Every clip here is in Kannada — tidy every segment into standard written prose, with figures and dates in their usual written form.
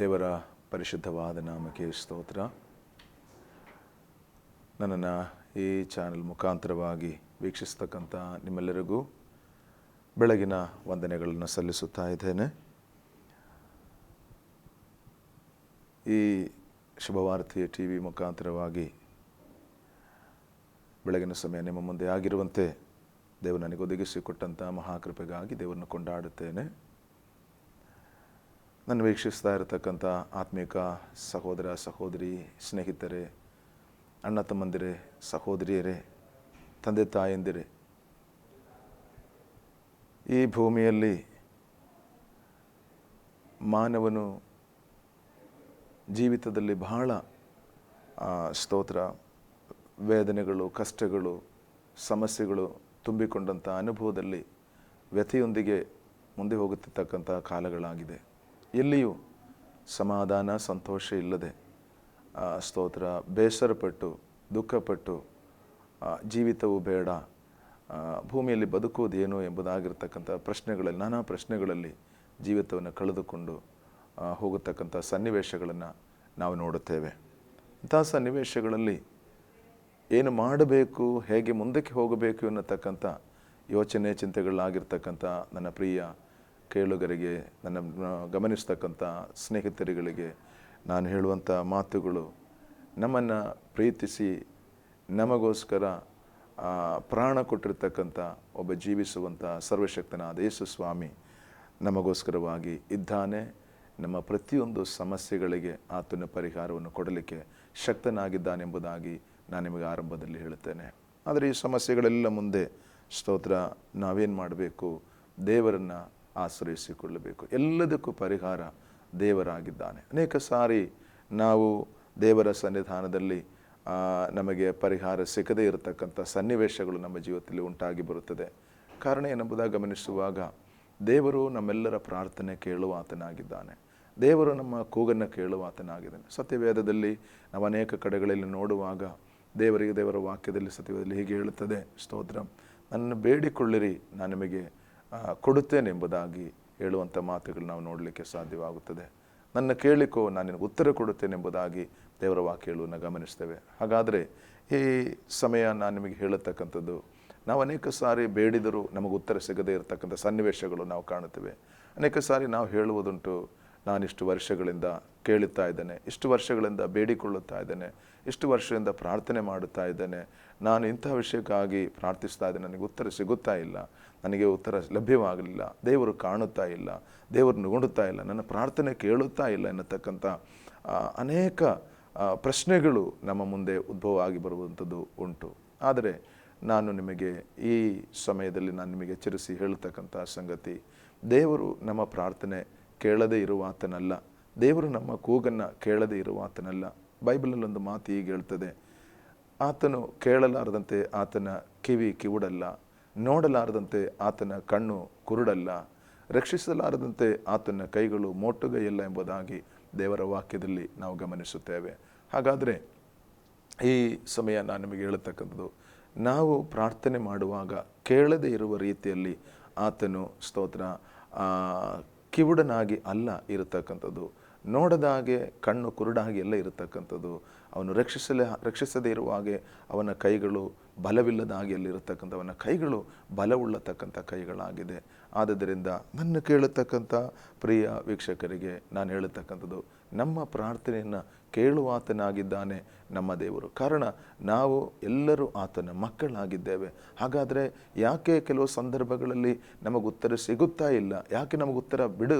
ದೇವರ ಪರಿಶುದ್ಧವಾದ ನಾಮಕ್ಕೆ ಸ್ತೋತ್ರ. ನನ್ನನ್ನು ಈ ಚಾನೆಲ್ ಮುಖಾಂತರವಾಗಿ ವೀಕ್ಷಿಸ್ತಕ್ಕಂಥ ನಿಮ್ಮೆಲ್ಲರಿಗೂ ಬೆಳಗಿನ ವಂದನೆಗಳನ್ನು ಸಲ್ಲಿಸುತ್ತಾ ಇದ್ದೇನೆ. ಈ ಶುಭವಾರ್ತೆಯ ಟಿ ವಿ ಮುಖಾಂತರವಾಗಿ ಬೆಳಗಿನ ಸಮಯ ನಿಮ್ಮ ಮುಂದೆ ಆಗಿರುವಂತೆ ದೇವರು ನನಗೆ ಒದಗಿಸಿಕೊಟ್ಟಂಥ ಮಹಾಕೃಪೆಗಾಗಿ ದೇವರನ್ನು ಕೊಂಡಾಡುತ್ತೇನೆ. ನಾನು ವೀಕ್ಷಿಸ್ತಾ ಇರತಕ್ಕಂಥ ಆತ್ಮಿಕ ಸಹೋದರ ಸಹೋದರಿ, ಸ್ನೇಹಿತರೆ, ಅಣ್ಣ ತಮ್ಮಂದಿರೇ, ಸಹೋದರಿಯರೇ, ತಂದೆ ತಾಯಂದಿರೇ, ಈ ಭೂಮಿಯಲ್ಲಿ ಮಾನವನು ಜೀವಿತದಲ್ಲಿ ಬಹಳ ಸ್ತೋತ್ರ ವೇದನೆಗಳು, ಕಷ್ಟಗಳು, ಸಮಸ್ಯೆಗಳು ತುಂಬಿಕೊಂಡಂಥ ಅನುಭವದಲ್ಲಿ ವ್ಯಥೆಯೊಂದಿಗೆ ಮುಂದೆ ಹೋಗುತ್ತಿರ್ತಕ್ಕಂಥ ಕಾಲಗಳಾಗಿದೆ. ಎಲ್ಲಿಯೂ ಸಮಾಧಾನ, ಸಂತೋಷ ಇಲ್ಲದೆ ಸ್ತೋತ್ರ ಬೇಸರಪಟ್ಟು ದುಃಖಪಟ್ಟು ಜೀವಿತವು ಬೇಡ, ಭೂಮಿಯಲ್ಲಿ ಬದುಕುವುದೇನು ಎಂಬುದಾಗಿರ್ತಕ್ಕಂಥ ಪ್ರಶ್ನೆಗಳಲ್ಲಿ, ನಾನಾ ಪ್ರಶ್ನೆಗಳಲ್ಲಿ ಜೀವಿತವನ್ನು ಕಳೆದುಕೊಂಡು ಹೋಗತಕ್ಕಂಥ ಸನ್ನಿವೇಶಗಳನ್ನು ನಾವು ನೋಡುತ್ತೇವೆ. ಇಂಥ ಸನ್ನಿವೇಶಗಳಲ್ಲಿ ಏನು ಮಾಡಬೇಕು, ಹೇಗೆ ಮುಂದಕ್ಕೆ ಹೋಗಬೇಕು ಎನ್ನತಕ್ಕಂಥ ಯೋಚನೆ ಚಿಂತೆಗಳಾಗಿರ್ತಕ್ಕಂಥ ನನ್ನ ಪ್ರಿಯ ಕೇಳುಗರಿಗೆ, ನನ್ನ ಗಮನಿಸ್ತಕ್ಕಂಥ ಸ್ನೇಹಿತರುಗಳಿಗೆ ನಾನು ಹೇಳುವಂಥ ಮಾತುಗಳು, ನಮ್ಮನ್ನು ಪ್ರೀತಿಸಿ ನಮಗೋಸ್ಕರ ಪ್ರಾಣ ಕೊಟ್ಟಿರ್ತಕ್ಕಂಥ ಒಬ್ಬ ಜೀವಿಸುವಂಥ ಸರ್ವಶಕ್ತನಾದ ಯೇಸು ಸ್ವಾಮಿ ನಮಗೋಸ್ಕರವಾಗಿ ಇದ್ದಾನೆ. ನಮ್ಮ ಪ್ರತಿಯೊಂದು ಸಮಸ್ಯೆಗಳಿಗೆ ಆತನ ಪರಿಹಾರವನ್ನು ಕೊಡಲಿಕ್ಕೆ ಶಕ್ತನಾಗಿದ್ದಾನೆಂಬುದಾಗಿ ನಾನು ನಿಮಗೆ ಆರಂಭದಲ್ಲಿ ಹೇಳುತ್ತೇನೆ. ಆದರೆ ಈ ಸಮಸ್ಯೆಗಳೆಲ್ಲ ಮುಂದೆ ಸ್ತೋತ್ರ ನಾವೇನು ಮಾಡಬೇಕು? ದೇವರನ್ನು ಆಶ್ರಯಿಸಿಕೊಳ್ಳಬೇಕು. ಎಲ್ಲದಕ್ಕೂ ಪರಿಹಾರ ದೇವರಾಗಿದ್ದಾನೆ. ಅನೇಕ ಸಾರಿ ನಾವು ದೇವರ ಸನ್ನಿಧಾನದಲ್ಲಿ ನಮಗೆ ಪರಿಹಾರ ಸಿಗದೇ ಇರತಕ್ಕಂಥ ಸನ್ನಿವೇಶಗಳು ನಮ್ಮ ಜೀವಿತದಲ್ಲಿ ಉಂಟಾಗಿ ಬರುತ್ತದೆ. ಕಾರಣ ಏನೆಂಬುದಾಗಿ ಗಮನಿಸುವಾಗ ದೇವರು ನಮ್ಮೆಲ್ಲರ ಪ್ರಾರ್ಥನೆ ಕೇಳುವ ಆತನಾಗಿದ್ದಾನೆ. ದೇವರು ನಮ್ಮ ಕೂಗನ್ನು ಕೇಳುವ ಆತನಾಗಿದ್ದಾನೆ. ಸತ್ಯವೇದದಲ್ಲಿ ನಾವು ಅನೇಕ ಕಡೆಗಳಲ್ಲಿ ನೋಡುವಾಗ ದೇವರ ವಾಕ್ಯದಲ್ಲಿ ಸತ್ಯವೇದದಲ್ಲಿ ಹೀಗೆ ಹೇಳುತ್ತದೆ, ಸ್ತೋತ್ರ, ನನ್ನನ್ನು ಬೇಡಿಕೊಳ್ಳಿರಿ, ನಾನು ನಿಮಗೆ ಕೊಡುತ್ತೇನೆ ಎಂಬುದಾಗಿ ಹೇಳುವಂಥ ಮಾತುಗಳು ನಾವು ನೋಡಲಿಕ್ಕೆ ಸಾಧ್ಯವಾಗುತ್ತದೆ. ನನ್ನ ಕೇಳಿಕೋ, ನಾನು ನಿನಗೆ ಉತ್ತರ ಕೊಡುತ್ತೇನೆ ಎಂಬುದಾಗಿ ದೇವರ ವಾಕ್ಯ ಹೇಳುವನ್ನು ಗಮನಿಸ್ತೇವೆ. ಹಾಗಾದರೆ ಈ ಸಮಯ ನಾನು ನಿಮಗೆ ಹೇಳತಕ್ಕಂಥದ್ದು, ನಾವು ಅನೇಕ ಸಾರಿ ಬೇಡಿದರೂ ನಮಗೆ ಉತ್ತರ ಸಿಗದೇ ಇರತಕ್ಕಂಥ ಸನ್ನಿವೇಶಗಳು ನಾವು ಕಾಣುತ್ತೇವೆ. ಅನೇಕ ಸಾರಿ ನಾವು ಹೇಳುವುದುಂಟು, ನಾನಿಷ್ಟು ವರ್ಷಗಳಿಂದ ಕೇಳುತ್ತಾ ಇದ್ದೇನೆ, ಇಷ್ಟು ವರ್ಷಗಳಿಂದ ಬೇಡಿಕೊಳ್ಳುತ್ತಾ ಇದ್ದೇನೆ, ಇಷ್ಟು ವರ್ಷದಿಂದ ಪ್ರಾರ್ಥನೆ ಮಾಡುತ್ತಾ ಇದ್ದೇನೆ, ನಾನು ಇಂಥ ವಿಷಯಕ್ಕಾಗಿ ಪ್ರಾರ್ಥಿಸ್ತಾ ಇದ್ದೇನೆ, ನನಗೆ ಉತ್ತರ ಸಿಗುತ್ತಾ ಇಲ್ಲ, ನನಗೆ ಉತ್ತರ ಲಭ್ಯವಾಗಲಿಲ್ಲ, ದೇವರು ಕಾಣುತ್ತಾ ಇಲ್ಲ, ದೇವರು ನೋಡುತ್ತಾ ಇಲ್ಲ, ನನ್ನ ಪ್ರಾರ್ಥನೆ ಕೇಳುತ್ತಾ ಇಲ್ಲ ಎನ್ನತಕ್ಕಂಥ ಅನೇಕ ಪ್ರಶ್ನೆಗಳು ನಮ್ಮ ಮುಂದೆ ಉದ್ಭವ ಆಗಿ ಬರುವಂಥದ್ದು ಉಂಟು. ಆದರೆ ನಾನು ನಿಮಗೆ ಈ ಸಮಯದಲ್ಲಿ ನಾನು ನಿಮಗೆ ಎಚ್ಚರಿಸಿ ಹೇಳತಕ್ಕಂಥ ಸಂಗತಿ, ದೇವರು ನಮ್ಮ ಪ್ರಾರ್ಥನೆ ಕೇಳದೇ ಇರುವಾತನಲ್ಲ, ದೇವರು ನಮ್ಮ ಕೂಗನ್ನು ಕೇಳದೇ ಇರುವಾತನಲ್ಲ. ಬೈಬಲಲ್ಲಿ ಒಂದು ಮಾತು ಹೀಗೆ ಹೇಳ್ತದೆ, ಆತನು ಕೇಳಲಾರದಂತೆ ಆತನ ಕಿವಿ ಕಿವುಡಲ್ಲ, ನೋಡಲಾರದಂತೆ ಆತನ ಕಣ್ಣು ಕುರುಡಲ್ಲ, ರಕ್ಷಿಸಲಾರದಂತೆ ಆತನ ಕೈಗಳು ಮೋಟುಗೈಯಲ್ಲ ಎಂಬುದಾಗಿ ದೇವರ ವಾಕ್ಯದಲ್ಲಿ ನಾವು ಗಮನಿಸುತ್ತೇವೆ. ಹಾಗಾದರೆ ಈ ಸಮಯ ನಾನು ನಿಮಗೆ ಹೇಳತಕ್ಕಂಥದ್ದು, ನಾವು ಪ್ರಾರ್ಥನೆ ಮಾಡುವಾಗ ಕೇಳದೇ ಇರುವ ರೀತಿಯಲ್ಲಿ ಆತನು ಸ್ತೋತ್ರ ಕಿವುಡನಾಗಿ ಅಲ್ಲ ಇರತಕ್ಕಂಥದ್ದು, ನೋಡದಾಗೆ ಕಣ್ಣು ಕುರುಡಾಗಿ ಎಲ್ಲ ಇರತಕ್ಕಂಥದ್ದು, ಅವನು ರಕ್ಷಿಸದೇ ಇರುವ ಹಾಗೆ ಅವನ ಕೈಗಳು ಬಲವಿಲ್ಲದ ಹಾಗೆ ಎಲ್ಲಿರತಕ್ಕಂಥ ಅವನ ಕೈಗಳು ಬಲವುಳ್ಳತಕ್ಕಂಥ ಕೈಗಳಾಗಿದೆ. ಆದ್ದರಿಂದ ನನ್ನ ಕೇಳತಕ್ಕಂಥ ಪ್ರಿಯ ವೀಕ್ಷಕರಿಗೆ ನಾನು ಹೇಳತಕ್ಕಂಥದ್ದು, ನಮ್ಮ ಪ್ರಾರ್ಥನೆಯನ್ನು ಕೇಳುವಾತನಾಗಿದ್ದಾನೆ ನಮ್ಮ ದೇವರು. ಕಾರಣ ನಾವು ಎಲ್ಲರೂ ಆತನ ಮಕ್ಕಳಾಗಿದ್ದೇವೆ. ಹಾಗಾದರೆ ಯಾಕೆ ಕೆಲವು ಸಂದರ್ಭಗಳಲ್ಲಿ ನಮಗೆ ಉತ್ತರ ಸಿಗುತ್ತಾ ಇಲ್ಲ, ಯಾಕೆ ನಮಗೆ ಉತ್ತರ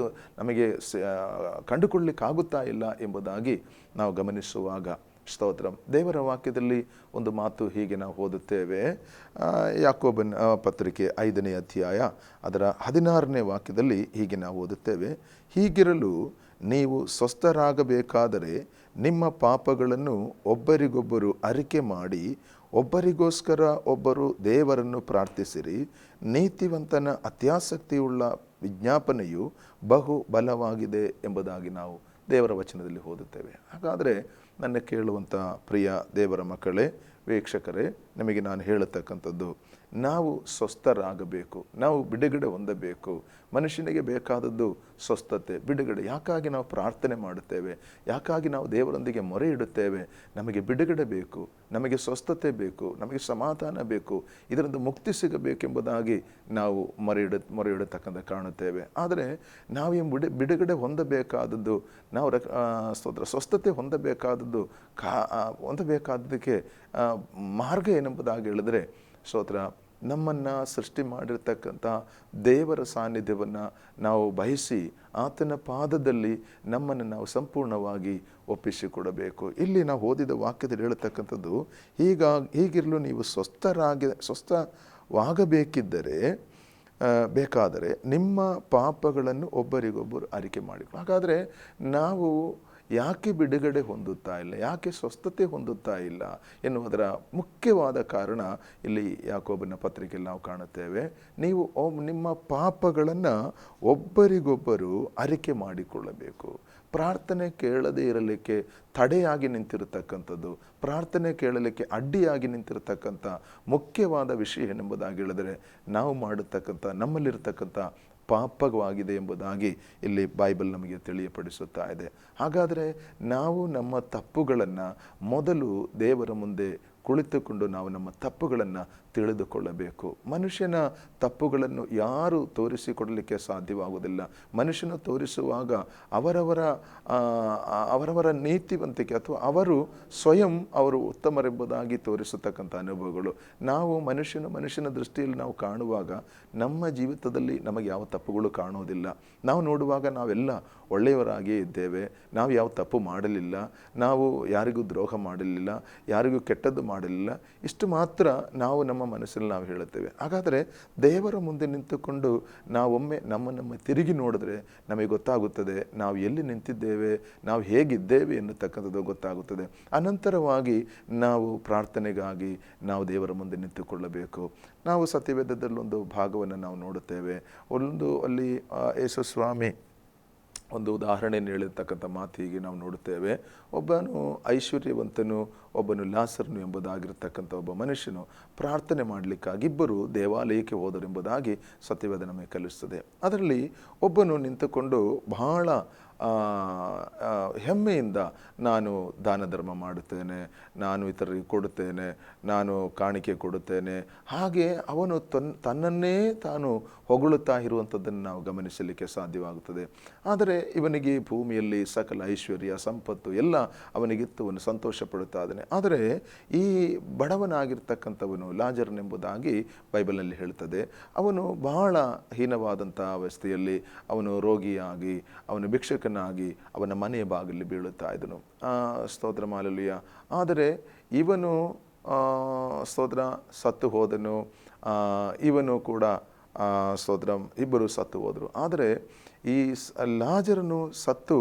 ನಮಗೆ ಕಂಡುಕೊಳ್ಳಲಿಕ್ಕಾಗುತ್ತಾ ಇಲ್ಲ ಎಂಬುದಾಗಿ ನಾವು ಗಮನಿಸುವಾಗ ಸ್ತೋತ್ರ ದೇವರ ವಾಕ್ಯದಲ್ಲಿ ಒಂದು ಮಾತು ಹೀಗೆ ನಾವು ಓದುತ್ತೇವೆ. ಯಾಕೋಬನ ಪತ್ರಿಕೆ 5ನೇ ಅಧ್ಯಾಯ ಅದರ 16ನೇ ವಾಕ್ಯದಲ್ಲಿ ಹೀಗೆ ನಾವು ಓದುತ್ತೇವೆ, ಹೀಗಿರಲು ನೀವು ಸ್ವಸ್ಥರಾಗಬೇಕಾದರೆ ನಿಮ್ಮ ಪಾಪಗಳನ್ನು ಒಬ್ಬರಿಗೊಬ್ಬರು ಅರಿಕೆ ಮಾಡಿ ಒಬ್ಬರಿಗೋಸ್ಕರ ಒಬ್ಬರು ದೇವರನ್ನು ಪ್ರಾರ್ಥಿಸಿರಿ. ನೀತಿವಂತನ ಅತ್ಯಾಸಕ್ತಿಯುಳ್ಳ ವಿಜ್ಞಾಪನೆಯು ಬಹು ಬಲವಾಗಿದೆ ಎಂಬುದಾಗಿ ನಾವು ದೇವರ ವಚನದಲ್ಲಿ ಓದುತ್ತೇವೆ. ಹಾಗಾದರೆ ನನ್ನ ಕೇಳುವಂಥ ಪ್ರಿಯ ದೇವರ ಮಕ್ಕಳೇ, ವೀಕ್ಷಕರೇ, ನಿಮಗೆ ನಾನು ಹೇಳತಕ್ಕಂಥದ್ದು, ನಾವು ಸ್ವಸ್ಥರಾಗಬೇಕು, ನಾವು ಬಿಡುಗಡೆ ಹೊಂದಬೇಕು. ಮನುಷ್ಯನಿಗೆ ಬೇಕಾದದ್ದು ಸ್ವಸ್ಥತೆ, ಬಿಡುಗಡೆ. ಯಾಕಾಗಿ ನಾವು ಪ್ರಾರ್ಥನೆ ಮಾಡುತ್ತೇವೆ? ಯಾಕಾಗಿ ನಾವು ದೇವರೊಂದಿಗೆ ಮೊರೆ ಇಡುತ್ತೇವೆ? ನಮಗೆ ಬಿಡುಗಡೆ ಬೇಕು, ನಮಗೆ ಸ್ವಸ್ಥತೆ ಬೇಕು, ನಮಗೆ ಸಮಾಧಾನ ಬೇಕು, ಇದರಿಂದ ಮುಕ್ತಿ ಸಿಗಬೇಕೆಂಬುದಾಗಿ ನಾವು ಮೊರೆ ಇಡತಕ್ಕಂಥ ಕಾಣುತ್ತೇವೆ. ಆದರೆ ನಾವು ಈ ಬಿಡುಗಡೆ ಹೊಂದಬೇಕಾದದ್ದು, ನಾವು ಸ್ವಸ್ಥತೆ ಹೊಂದಬೇಕಾದದ್ದು ಹೊಂದಬೇಕಾದದಕ್ಕೆ ಮಾರ್ಗ ಏನೆಂಬುದಾಗಿ ಹೇಳಿದ್ರೆ, ಸ್ತೋತ್ರ, ನಮ್ಮನ್ನು ಸೃಷ್ಟಿ ಮಾಡಿರ್ತಕ್ಕಂಥ ದೇವರ ಸಾನ್ನಿಧ್ಯವನ್ನು ನಾವು ಬಯಸಿ ಆತನ ಪಾದದಲ್ಲಿ ನಮ್ಮನ್ನು ನಾವು ಸಂಪೂರ್ಣವಾಗಿ ಒಪ್ಪಿಸಿಕೊಡಬೇಕು. ಇಲ್ಲಿ ನಾವು ಓದಿದ ವಾಕ್ಯದಲ್ಲಿ ಹೇಳತಕ್ಕಂಥದ್ದು, ಹೀಗಿರಲು ನೀವು ಸ್ವಸ್ಥವಾಗಬೇಕಿದ್ದರೆ ಬೇಕಾದರೆ ನಿಮ್ಮ ಪಾಪಗಳನ್ನು ಒಬ್ಬರಿಗೊಬ್ಬರು ಅರಿಕೆ ಮಾಡಿಕೊಳ್ಳಿ. ಹಾಗಾದರೆ ನಾವು ಯಾಕೆ ಬಿಡುಗಡೆ ಹೊಂದುತ್ತಾ ಇಲ್ಲ, ಯಾಕೆ ಸ್ವಸ್ಥತೆ ಹೊಂದುತ್ತಾ ಇಲ್ಲ ಎನ್ನುವುದರ ಮುಖ್ಯವಾದ ಕಾರಣ ಇಲ್ಲಿ ಯಾಕೋಬನ ಪತ್ರಿಕೆಯಲ್ಲಿ ನಾವು ಕಾಣುತ್ತೇವೆ. ನೀವು ನಿಮ್ಮ ಪಾಪಗಳನ್ನು ಒಬ್ಬರಿಗೊಬ್ಬರು ಅರಿಕೆ ಮಾಡಿಕೊಳ್ಳಬೇಕು. ಪ್ರಾರ್ಥನೆ ಕೇಳದೇ ಇರಲಿಕ್ಕೆ ತಡೆಯಾಗಿ ನಿಂತಿರತಕ್ಕಂಥದ್ದು, ಪ್ರಾರ್ಥನೆ ಕೇಳಲಿಕ್ಕೆ ಅಡ್ಡಿಯಾಗಿ ನಿಂತಿರತಕ್ಕಂಥ ಮುಖ್ಯವಾದ ವಿಷಯ ಏನೆಂಬುದಾಗಿ ಹೇಳಿದರೆ, ನಾವು ಮಾಡತಕ್ಕಂಥ ನಮ್ಮಲ್ಲಿರ್ತಕ್ಕಂಥ ಪಾಪವಾಗಿದೆ ಎಂಬುದಾಗಿ ಇಲ್ಲಿ ಬೈಬಲ್ ನಮಗೆ ತಿಳಿಯಪಡಿಸುತ್ತಾ ಇದೆ. ಹಾಗಾದರೆ ನಾವು ನಮ್ಮ ತಪ್ಪುಗಳನ್ನು ಮೊದಲು ದೇವರ ಮುಂದೆ ಕುಳಿತುಕೊಂಡು ನಾವು ನಮ್ಮ ತಪ್ಪುಗಳನ್ನು ತಿಳಿದುಕೊಳ್ಳಬೇಕು. ಮನುಷ್ಯನ ತಪ್ಪುಗಳನ್ನು ಯಾರು ತೋರಿಸಿಕೊಡಲಿಕ್ಕೆ ಸಾಧ್ಯವಾಗುವುದಿಲ್ಲ. ಮನುಷ್ಯನ ತೋರಿಸುವಾಗ ಅವರವರ ನೀತಿವಂತಿಕೆ ಅಥವಾ ಅವರು ಸ್ವಯಂ ಅವರು ಉತ್ತಮರೆಂಬುದಾಗಿ ತೋರಿಸತಕ್ಕಂಥ ಅನುಭವಗಳು. ನಾವು ಮನುಷ್ಯನ ದೃಷ್ಟಿಯಲ್ಲಿ ನಾವು ಕಾಣುವಾಗ ನಮ್ಮ ಜೀವಿತದಲ್ಲಿ ನಮಗೆ ಯಾವ ತಪ್ಪುಗಳು ಕಾಣುವುದಿಲ್ಲ. ನಾವು ನೋಡುವಾಗ ನಾವೆಲ್ಲ ಒಳ್ಳೆಯವರಾಗಿಯೇ ಇದ್ದೇವೆ, ನಾವು ಯಾವ ತಪ್ಪು ಮಾಡಲಿಲ್ಲ, ನಾವು ಯಾರಿಗೂ ದ್ರೋಹ ಮಾಡಲಿಲ್ಲ, ಯಾರಿಗೂ ಕೆಟ್ಟದ್ದು ಮಾಡಲಿಲ್ಲ, ಇಷ್ಟು ಮಾತ್ರ ನಾವು ನಮ್ಮ ಮನಸ್ಸಲ್ಲಿ ನಾವು ಹೇಳುತ್ತೇವೆ. ಹಾಗಾದರೆ ದೇವರ ಮುಂದೆ ನಿಂತುಕೊಂಡು ನಾವೊಮ್ಮೆ ನಮ್ಮ ತಿರುಗಿ ನೋಡಿದ್ರೆ ನಮಗೆ ಗೊತ್ತಾಗುತ್ತದೆ ನಾವು ಎಲ್ಲಿ ನಿಂತಿದ್ದೇವೆ, ನಾವು ಹೇಗಿದ್ದೇವೆ ಎನ್ನುತಕ್ಕಂಥದ್ದು ಗೊತ್ತಾಗುತ್ತದೆ. ಅನಂತರವಾಗಿ ನಾವು ಪ್ರಾರ್ಥನೆಗಾಗಿ ನಾವು ದೇವರ ಮುಂದೆ ನಿಂತುಕೊಳ್ಳಬೇಕು. ನಾವು ಸತ್ಯವೇದದಲ್ಲೊಂದು ಭಾಗವನ್ನು ನಾವು ನೋಡುತ್ತೇವೆ. ಅಲ್ಲಿ ಯೇಸು ಸ್ವಾಮಿ ಒಂದು ಉದಾಹರಣೆಯನ್ನು ಹೇಳಿರ್ತಕ್ಕಂಥ ಮಾತು ಹೀಗೆ ನಾವು ನೋಡುತ್ತೇವೆ. ಒಬ್ಬನು ಐಶ್ವರ್ಯವಂತನು, ಒಬ್ಬನು ಲಾಸರನು ಎಂಬುದಾಗಿರ್ತಕ್ಕಂಥ ಒಬ್ಬ ಮನುಷ್ಯನು ಪ್ರಾರ್ಥನೆ ಮಾಡಲಿಕ್ಕಾಗಿ ಇಬ್ಬರು ದೇವಾಲಯಕ್ಕೆ ಹೋದರು ಎಂಬುದಾಗಿ ಸತ್ಯವೇದ ನಮಗೆ ಕಲಿಸ್ತದೆ. ಅದರಲ್ಲಿ ಒಬ್ಬನು ನಿಂತುಕೊಂಡು ಬಹಳ ಹೆಮ್ಮೆಯಿಂದ ನಾನು ದಾನ ಧರ್ಮ ಮಾಡುತ್ತೇನೆ, ನಾನು ಇತರರಿಗೆ ಕೊಡುತ್ತೇನೆ, ನಾನು ಕಾಣಿಕೆ ಕೊಡುತ್ತೇನೆ, ಹಾಗೆ ಅವನು ತನ್ನನ್ನೇ ತಾನು ಹೊಗಳುತ್ತಾ ಇರುವಂಥದ್ದನ್ನು ನಾವು ಗಮನಿಸಲಿಕ್ಕೆ ಸಾಧ್ಯವಾಗುತ್ತದೆ. ಆದರೆ ಇವನಿಗೆ ಭೂಮಿಯಲ್ಲಿ ಸಕಲ ಐಶ್ವರ್ಯ ಸಂಪತ್ತು ಎಲ್ಲ ಅವನಿಗಿತ್ತು, ಅವನು ಸಂತೋಷ ಪಡುತ್ತಾ ಇದ್ದಾನೆ. ಆದರೆ ಈ ಬಡವನಾಗಿರ್ತಕ್ಕಂಥವನು ಲಾಜರನೆಂಬುದಾಗಿ ಬೈಬಲಲ್ಲಿ ಹೇಳ್ತದೆ, ಅವನು ಬಹಳ ಹೀನವಾದಂಥ ಅವಸ್ಥೆಯಲ್ಲಿ ಅವನು ರೋಗಿಯಾಗಿ ಅವನು ಭಿಕ್ಷಕನಾಗಿ ಅವನ ಮನೆಯ ಬಾಗಿಲಲ್ಲಿ ಬೀಳುತ್ತಾ ಇದ್ದನು. ಸ್ತೋತ್ರ ಮಾಲಲುಯ. ಆದರೆ ಇವನು ಸ್ತೋತ್ರ ಸತ್ತು ಹೋದನು, ಇವನು ಕೂಡ ಸ್ತೋತ್ರ ಇಬ್ಬರು ಸತ್ತು ಹೋದರು. ಆದರೆ ಈ ಲಾಜರನು ಸತ್ತು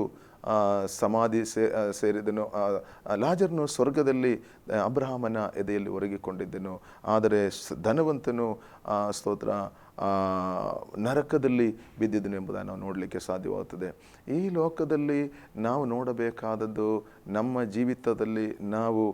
ಸಮಾಧಿ ಸೇರಿದನು. ಲಾಜರನು ಸ್ವರ್ಗದಲ್ಲಿ ಅಬ್ರಹಾಮನ ಎದೆಯಲ್ಲಿ ಒರಗಿಕೊಂಡಿದ್ದನು. ಆದರೆ ಧನವಂತನು ಸ್ತೋತ್ರ ನರಕದಲ್ಲಿ ಬಿದ್ದಿದ್ದನು ಎಂಬುದನ್ನು ನಾವು ನೋಡಲಿಕ್ಕೆ ಸಾಧ್ಯವಾಗುತ್ತದೆ. ಈ ಲೋಕದಲ್ಲಿ ನಾವು ನೋಡಬೇಕಾದದ್ದು, ನಮ್ಮ ಜೀವಿತದಲ್ಲಿ ನಾವು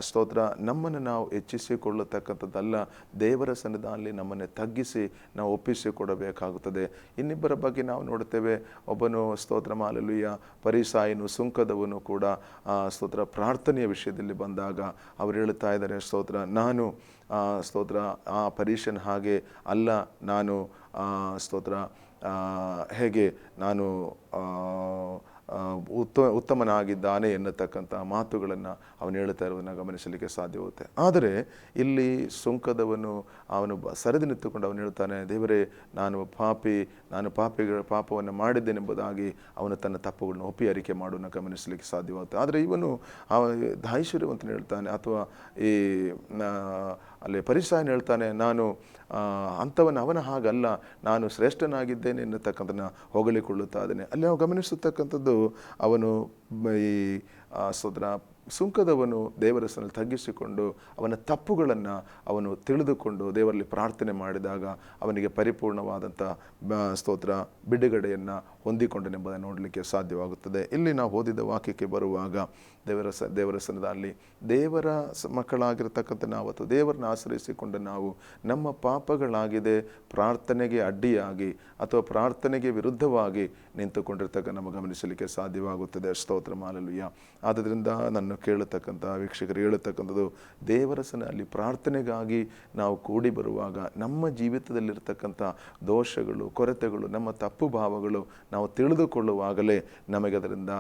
ಸ್ತೋತ್ರ ನಮ್ಮನ್ನು ನಾವು ಹೆಚ್ಚಿಸಿಕೊಳ್ಳತಕ್ಕಂಥದ್ದಲ್ಲ, ದೇವರ ಸನ್ನಿಧಾನದಲ್ಲಿ ನಮ್ಮನ್ನು ತಗ್ಗಿಸಿ ನಾವು ಒಪ್ಪಿಸಿಕೊಡಬೇಕಾಗುತ್ತದೆ. ಇನ್ನಿಬ್ಬರ ಬಗ್ಗೆ ನಾವು ನೋಡುತ್ತೇವೆ. ಒಬ್ಬನು ಸ್ತೋತ್ರ ಮಾಲಲುಯ್ಯ ಪರಿಸಾಯನು, ಸುಂಕದವನು ಕೂಡ ಸ್ತೋತ್ರ ಪ್ರಾರ್ಥನೆಯ ವಿಷಯದಲ್ಲಿ ಬಂದಾಗ ಅವರು ಹೇಳುತ್ತಾ ಇದ್ದಾರೆ, ಸ್ತೋತ್ರ ನಾನು ಸ್ತೋತ್ರ ಆ ಪರೀಶನ ಹಾಗೆ ಅಲ್ಲ, ನಾನು ಸ್ತೋತ್ರ ಹೇಗೆ ನಾನು ಉತ್ತಮನಾಗಿದ್ದಾನೆ ಎನ್ನತಕ್ಕಂಥ ಮಾತುಗಳನ್ನು ಅವನು ಹೇಳ್ತಾ ಇರುವುದನ್ನು ಗಮನಿಸಲಿಕ್ಕೆ ಸಾಧ್ಯವಾಗುತ್ತೆ. ಆದರೆ ಇಲ್ಲಿ ಸುಂಕದವನು ಅವನು ಸರಿದು ನಿಂತುಕೊಂಡು ಅವನು ಹೇಳ್ತಾನೆ, ದೇವರೇ ನಾನು ಪಾಪವನ್ನು ಮಾಡಿದ್ದೇನೆಂಬುದಾಗಿ ಅವನು ತನ್ನ ತಪ್ಪುಗಳನ್ನು ಒಪ್ಪಿ ಅರಿಕೆ ಮಾಡೋದನ್ನು ಗಮನಿಸಲಿಕ್ಕೆ ಸಾಧ್ಯವಾಗುತ್ತೆ. ಆದರೆ ಇವನು ಐಶ್ವರ್ಯವಂತನು ಹೇಳ್ತಾನೆ, ಅಥವಾ ಈ ಅಲ್ಲಿ ಪರಿಸಾಯನ ಹೇಳ್ತಾನೆ, ನಾನು ಅವನ ಹಾಗಲ್ಲ, ನಾನು ಶ್ರೇಷ್ಠನಾಗಿದ್ದೇನೆ ಎನ್ನತಕ್ಕಂಥನ್ನ ಹೊಗಳಿಕೊಳ್ಳುತ್ತಾ ಇದ್ದೇನೆ. ಅಲ್ಲಿ ನಾವು ಗಮನಿಸತಕ್ಕಂಥದ್ದು, ಅವನು ಈ ಸ್ತೋತ್ರ ಸುಂಕದವನು ದೇವರ ಸನ್ನಿಧಿಯಲ್ಲಿ ತಗ್ಗಿಸಿಕೊಂಡು ಅವನ ತಪ್ಪುಗಳನ್ನು ಅವನು ತಿಳಿದುಕೊಂಡು ದೇವರಲ್ಲಿ ಪ್ರಾರ್ಥನೆ ಮಾಡಿದಾಗ ಅವನಿಗೆ ಪರಿಪೂರ್ಣವಾದಂಥ ಸ್ತೋತ್ರ ಬಿಡುಗಡೆಯನ್ನು ಹೊಂದಿಕೊಂಡನೆಂಬುದನ್ನು ನೋಡಲಿಕ್ಕೆ ಸಾಧ್ಯವಾಗುತ್ತದೆ. ಇಲ್ಲಿ ನಾವು ಓದಿದ ವಾಕ್ಯಕ್ಕೆ ಬರುವಾಗ ದೇವರ ಸನ್ನಿಧಿಯಲ್ಲಿ ದೇವರ ಮಕ್ಕಳಾಗಿರ್ತಕ್ಕಂಥ ನಾವು ಅಥವಾ ದೇವರನ್ನ ಆಶ್ರಯಿಸಿಕೊಂಡು ನಾವು ನಮ್ಮ ಪಾಪಗಳಾಗಿದೆ ಪ್ರಾರ್ಥನೆಗೆ ಅಡ್ಡಿಯಾಗಿ ಅಥವಾ ಪ್ರಾರ್ಥನೆಗೆ ವಿರುದ್ಧವಾಗಿ ನಿಂತುಕೊಂಡಿರ್ತಕ್ಕ ನಮಗೆ ಗಮನಿಸಲಿಕ್ಕೆ ಸಾಧ್ಯವಾಗುತ್ತದೆ. ಸ್ತೋತ್ರ ಹಾಲೆಲೂಯಾ. ಆದ್ದರಿಂದ ನನ್ನ ಕೇಳತಕ್ಕಂಥ ವೀಕ್ಷಕರು ಹೇಳತಕ್ಕಂಥದ್ದು, ದೇವರ ಸನ್ನಿಧಿಯಲ್ಲಿ ಪ್ರಾರ್ಥನೆಗಾಗಿ ನಾವು ಕೂಡಿ ಬರುವಾಗ ನಮ್ಮ ಜೀವಿತದಲ್ಲಿರ್ತಕ್ಕಂಥ ದೋಷಗಳು, ಕೊರತೆಗಳು, ನಮ್ಮ ತಪ್ಪು ಭಾವಗಳು ನಾವು ತಿಳಿದುಕೊಳ್ಳುವಾಗಲೇ ನಮಗೆ ಅದರಿಂದ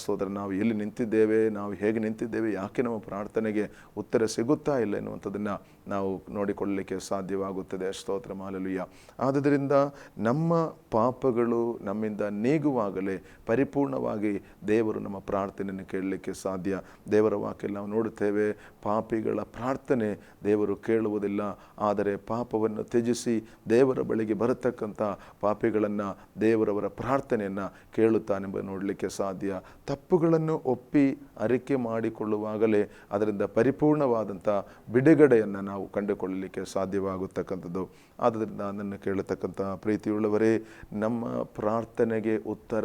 ಸ್ತೋತ್ರ ನಾವು ಎಲ್ಲಿ ನಿಂತಿದ್ದೇವೆ, ನಾವು ಹೇಗೆ ನಿಂತಿದ್ದೇವೆ, ಯಾಕೆ ನಮ್ಮ ಪ್ರಾರ್ಥನೆಗೆ ಉತ್ತರ ಸಿಗುತ್ತಾ ಇಲ್ಲ ಎನ್ನುವಂಥದ್ದನ್ನು ನಾವು ನೋಡಿಕೊಳ್ಳಲಿಕ್ಕೆ ಸಾಧ್ಯವಾಗುತ್ತದೆ. ಸ್ತೋತ್ರ ಹಾಲೆಲೂಯಾ. ಆದ್ದರಿಂದ ನಮ್ಮ ಪಾಪಗಳು ನಮ್ಮಿಂದ ನೀಗುವಾಗಲೇ ಪರಿಪೂರ್ಣವಾಗಿ ದೇವರು ನಮ್ಮ ಪ್ರಾರ್ಥನೆಯನ್ನು ಕೇಳಲಿಕ್ಕೆ ಸಾಧ್ಯ. ದೇವರ ವಾಕ್ಯದಲ್ಲಿ ನಾವು ನೋಡುತ್ತೇವೆ, ಪಾಪಿಗಳ ಪ್ರಾರ್ಥನೆ ದೇವರು ಕೇಳುವುದಿಲ್ಲ, ಆದರೆ ಪಾಪವನ್ನು ತ್ಯಜಿಸಿ ದೇವರ ಬಳಿಗೆ ಬರತಕ್ಕಂಥ ಪಾಪಿಗಳನ್ನು ದೇವರವರ ಪ್ರಾರ್ಥನೆಯನ್ನು ಕೇಳುತ್ತಾನೆಂಬುದು ನೋಡಲಿಕ್ಕೆ ಸಾಧ್ಯ. ತಪ್ಪುಗಳನ್ನು ಒಪ್ಪಿ ಅರಿಕೆ ಮಾಡಿಕೊಳ್ಳುವಾಗಲೇ ಅದರಿಂದ ಪರಿಪೂರ್ಣವಾದಂಥ ಬಿಡುಗಡೆಯನ್ನು ನಾವು ಕಂಡುಕೊಳ್ಳಲಿಕ್ಕೆ ಸಾಧ್ಯವಾಗತಕ್ಕಂಥದ್ದು. ಆದ್ದರಿಂದ ನನ್ನ ಕೇಳತಕ್ಕಂಥ ಪ್ರೀತಿಯುಳ್ಳವರೇ, ನಮ್ಮ ಪ್ರಾರ್ಥನೆಗೆ ಉತ್ತರ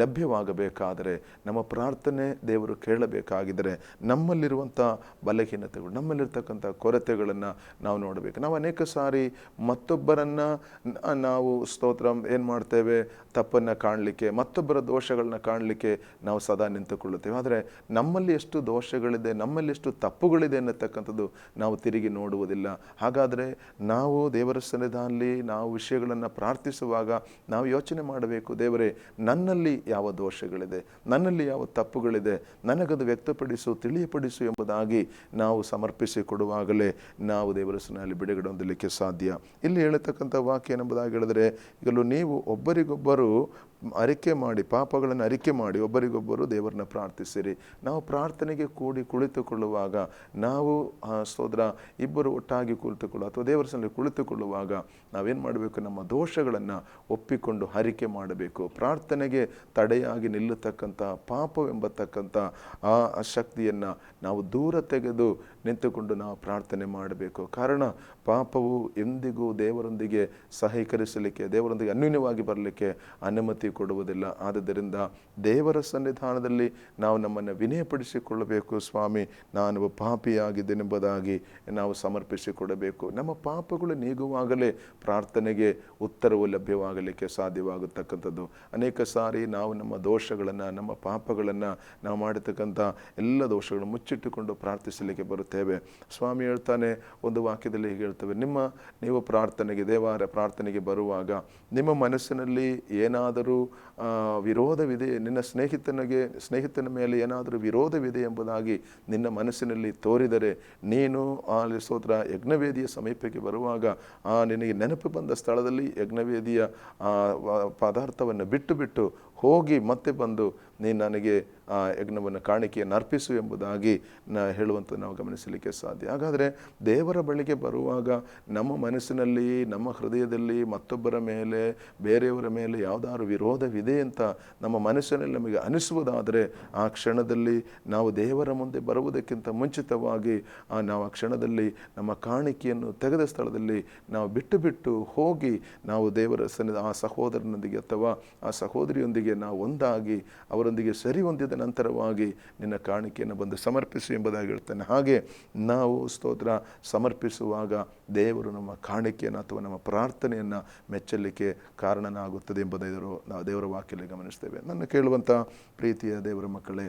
ಲಭ್ಯವಾಗಬೇಕಾದರೆ, ನಮ್ಮ ಪ್ರಾರ್ಥನೆ ದೇವರು ಕೇಳಬೇಕಾಗಿದ್ದರೆ ನಮ್ಮಲ್ಲಿರುವಂಥ ಬಲಹೀನತೆಗಳು, ನಮ್ಮಲ್ಲಿರ್ತಕ್ಕಂಥ ಕೊರತೆಗಳನ್ನು ನಾವು ನೋಡಬೇಕು. ನಾವು ಅನೇಕ ಸಾರಿ ಮತ್ತೊಬ್ಬರನ್ನು ನಾವು ಸ್ತೋತ್ರ ಏನು ಮಾಡ್ತೇವೆ, ತಪ್ಪನ್ನು ಕಾಣಲಿಕ್ಕೆ, ಮತ್ತೊಬ್ಬರ ದೋಷಗಳನ್ನ ಕಾಣಲಿಕ್ಕೆ ನಾವು ಸದಾ ನಿಂತುಕೊಳ್ಳುತ್ತೇವೆ. ಆದರೆ ನಮ್ಮಲ್ಲಿ ಎಷ್ಟು ದೋಷಗಳಿದೆ, ನಮ್ಮಲ್ಲಿ ಎಷ್ಟು ತಪ್ಪುಗಳಿದೆ ಅನ್ನತಕ್ಕಂಥದ್ದು ನಾವು ತಿರುಗಿ ನೋಡುವುದಿಲ್ಲ. ಹಾಗಾದರೆ ನಾವು ದೇವರ ಸನ್ನಿಧಿಯಲ್ಲಿ ನಾವು ವಿಷಯಗಳನ್ನು ಪ್ರಾರ್ಥಿಸುವಾಗ ನಾವು ಯೋಚನೆ ಮಾಡಬೇಕು, ದೇವರೇ ನನ್ನಲ್ಲಿ ಯಾವ ದೋಷಗಳಿದೆ, ನನ್ನಲ್ಲಿ ಯಾವ ತಪ್ಪುಗಳಿದೆ, ನನಗದು ವ್ಯಕ್ತಪಡಿಸು, ತಿಳಿಯಪಡಿಸು ಎಂಬುದಾಗಿ ನಾವು ಸಮರ್ಪಿಸಿ ಕೊಡುವಾಗಲೇ ನಾವು ದೇವರ ಸನ್ನಿಧಿಯಲ್ಲಿ ಬಿಡುಗಡೆ ಹೊಂದಲಿಕ್ಕೆ ಸಾಧ್ಯ. ಇಲ್ಲಿ ಹೇಳತಕ್ಕಂಥ ವಾಕ್ಯ ಎಂಬುದಾಗಿ ಹೇಳಿದರೆ, ಈಗಲೂ ನೀವು ಒಬ್ಬರಿಗೊಬ್ಬರು ಅರಿಕೆ ಮಾಡಿ, ಪಾಪಗಳನ್ನು ಅರಿಕೆ ಮಾಡಿ ಒಬ್ಬರಿಗೊಬ್ಬರು ದೇವರನ್ನ ಪ್ರಾರ್ಥಿಸಿರಿ. ನಾವು ಪ್ರಾರ್ಥನೆಗೆ ಕೂಡಿ ಕುಳಿತುಕೊಳ್ಳುವಾಗ, ನಾವು ಸ್ತೋತ್ರ ಇಬ್ಬರು ಒಟ್ಟಾಗಿ ಕುಳಿತುಕೊಳ್ಳುವ ಅಥವಾ ದೇವರ ಸನ್ನಿಧಿಯಲ್ಲಿ ಕುಳಿತುಕೊಳ್ಳುವಾಗ ನಾವೇನು ಮಾಡಬೇಕು, ನಮ್ಮ ದೋಷಗಳನ್ನು ಒಪ್ಪಿಕೊಂಡು ಅರಿಕೆ ಮಾಡಬೇಕು. ಪ್ರಾರ್ಥನೆಗೆ ತಡೆಯಾಗಿ ನಿಲ್ಲತಕ್ಕಂಥ ಪಾಪವೆಂಬತಕ್ಕಂಥ ಆ ಶಕ್ತಿಯನ್ನು ನಾವು ದೂರ ತೆಗೆದು ನಿಂತುಕೊಂಡು ನಾವು ಪ್ರಾರ್ಥನೆ ಮಾಡಬೇಕು. ಕಾರಣ ಪಾಪವು ಎಂದಿಗೂ ದೇವರೊಂದಿಗೆ ಸಹಕರಿಸಲಿಕ್ಕೆ, ದೇವರೊಂದಿಗೆ ಅನ್ಯೋನ್ಯವಾಗಿ ಬರಲಿಕ್ಕೆ ಅನುಮತಿ ಕೊಡುವುದಿಲ್ಲ. ಆದ್ದರಿಂದ ದೇವರ ಸನ್ನಿಧಾನದಲ್ಲಿ ನಾವು ನಮ್ಮನ್ನು ವಿನಯಪಡಿಸಿಕೊಳ್ಳಬೇಕು. ಸ್ವಾಮಿ, ನಾನು ಪಾಪಿಯಾಗಿದ್ದೇನೆಂಬುದಾಗಿ ನಾವು ಸಮರ್ಪಿಸಿಕೊಡಬೇಕು. ನಮ್ಮ ಪಾಪಗಳು ನೀಗುವಾಗಲೇ ಪ್ರಾರ್ಥನೆಗೆ ಉತ್ತರವು ಲಭ್ಯವಾಗಲಿಕ್ಕೆ ಸಾಧ್ಯವಾಗತಕ್ಕಂಥದ್ದು. ಅನೇಕ ಸಾರಿ ನಾವು ನಮ್ಮ ದೋಷಗಳನ್ನು, ನಮ್ಮ ಪಾಪಗಳನ್ನು, ನಾವು ಮಾಡತಕ್ಕಂಥ ಎಲ್ಲ ದೋಷಗಳನ್ನು ಮುಚ್ಚಿಟ್ಟುಕೊಂಡು ಪ್ರಾರ್ಥಿಸಲಿಕ್ಕೆ ಬರುತ್ತೇವೆ. ಸ್ವಾಮಿ ಹೇಳ್ತಾನೆ ಒಂದು ವಾಕ್ಯದಲ್ಲಿ ಹೀಗೆ ಹೇಳ್ತೇವೆ, ನೀವು ಪ್ರಾರ್ಥನೆಗೆ, ದೇವರ ಪ್ರಾರ್ಥನೆಗೆ ಬರುವಾಗ ನಿಮ್ಮ ಮನಸ್ಸಿನಲ್ಲಿ ಏನಾದರೂ ವಿರೋಧವಿದೆ, ನಿನ್ನ ಸ್ನೇಹಿತನ ಮೇಲೆ ಏನಾದರೂ ವಿರೋಧವಿದೆ ಎಂಬುದಾಗಿ ನಿನ್ನ ಮನಸ್ಸಿನಲ್ಲಿ ತೋರಿದರೆ, ನೀನು ಆ ಸ್ತೋತ್ರ ಯಜ್ಞವೇದಿಯ ಸಮೀಪಕ್ಕೆ ಬರುವಾಗ ನಿನಗೆ ನೆನಪು ಬಂದ ಸ್ಥಳದಲ್ಲಿ ಯಜ್ಞವೇದಿಯ ಪದಾರ್ಥವನ್ನು ಬಿಟ್ಟು ಹೋಗಿ ಮತ್ತೆ ಬಂದು ನೀನು ನನಗೆ ಆ ಯಜ್ಞವನ್ನು ಕಾಣಿಕೆಯನ್ನು ಅರ್ಪಿಸು ಎಂಬುದಾಗಿ ಹೇಳುವಂಥದ್ದು ನಾವು ಗಮನಿಸಲಿಕ್ಕೆ ಸಾಧ್ಯ. ಹಾಗಾದರೆ ದೇವರ ಬಳಿಗೆ ಬರುವಾಗ ನಮ್ಮ ಮನಸ್ಸಿನಲ್ಲಿ, ನಮ್ಮ ಹೃದಯದಲ್ಲಿ ಮತ್ತೊಬ್ಬರ ಮೇಲೆ, ಬೇರೆಯವರ ಮೇಲೆ ಯಾವುದಾದ್ರು ವಿರೋಧವಿದೆ ಅಂತ ನಮ್ಮ ಮನಸ್ಸಿನಲ್ಲಿ ನಮಗೆ ಅನಿಸುವುದಾದರೆ, ಆ ಕ್ಷಣದಲ್ಲಿ ನಾವು ದೇವರ ಮುಂದೆ ಬರುವುದಕ್ಕಿಂತ ಮುಂಚಿತವಾಗಿ ನಾವು ಆ ಕ್ಷಣದಲ್ಲಿ ನಮ್ಮ ಕಾಣಿಕೆಯನ್ನು ತೆಗೆದ ಸ್ಥಳದಲ್ಲಿ ನಾವು ಬಿಟ್ಟು ಹೋಗಿ ನಾವು ದೇವರ ಸನ್ನಿಧಿ ಆ ಸಹೋದರನೊಂದಿಗೆ ಅಥವಾ ಆ ಸಹೋದರಿಯೊಂದಿಗೆ ನಾವು ಒಂದಾಗಿ ಅವರೊಂದಿಗೆ ಸರಿ ಹೊಂದಿದ ನಂತರವಾಗಿ ನಿನ್ನ ಕಾಣಿಕೆಯನ್ನು ಬಂದು ಸಮರ್ಪಿಸು ಎಂಬುದಾಗಿ ಹೇಳ್ತಾನೆ. ಹಾಗೆ ನಾವು ಸ್ತೋತ್ರ ಸಮರ್ಪಿಸುವಾಗ ದೇವರು ನಮ್ಮ ಕಾಣಿಕೆಯನ್ನು ಅಥವಾ ನಮ್ಮ ಪ್ರಾರ್ಥನೆಯನ್ನು ಮೆಚ್ಚಲಿಕ್ಕೆ ಕಾರಣನಾಗುತ್ತದೆ ಎಂಬುದನ್ನು ನಾವು ದೇವರ ವಾಕ್ಯದಲ್ಲಿ ಗಮನಿಸ್ತೇವೆ. ನನ್ನ ಕೇಳುವಂಥ ಪ್ರೀತಿಯ ದೇವರ ಮಕ್ಕಳೇ,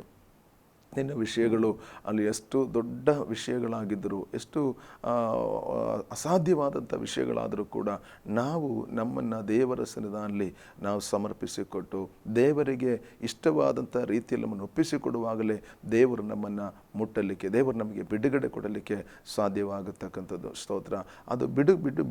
ನಿನ್ನ ವಿಷಯಗಳು ಅಲ್ಲಿ ಎಷ್ಟು ದೊಡ್ಡ ವಿಷಯಗಳಾಗಿದ್ದರೂ, ಎಷ್ಟು ಅಸಾಧ್ಯವಾದಂಥ ವಿಷಯಗಳಾದರೂ ಕೂಡ ನಾವು ನಮ್ಮನ್ನು ದೇವರ ಸನ್ನಿಧಾನದಲ್ಲಿ ನಾವು ಸಮರ್ಪಿಸಿಕೊಟ್ಟು ದೇವರಿಗೆ ಇಷ್ಟವಾದಂಥ ರೀತಿಯಲ್ಲಿ ನಮ್ಮನ್ನು ಒಪ್ಪಿಸಿಕೊಡುವಾಗಲೇ ದೇವರು ನಮ್ಮನ್ನು ಮುಟ್ಟಲಿಕ್ಕೆ, ದೇವರು ನಮಗೆ ಬಿಡುಗಡೆ ಕೊಡಲಿಕ್ಕೆ ಸಾಧ್ಯವಾಗತಕ್ಕಂಥದ್ದು. ಸ್ತೋತ್ರ. ಅದು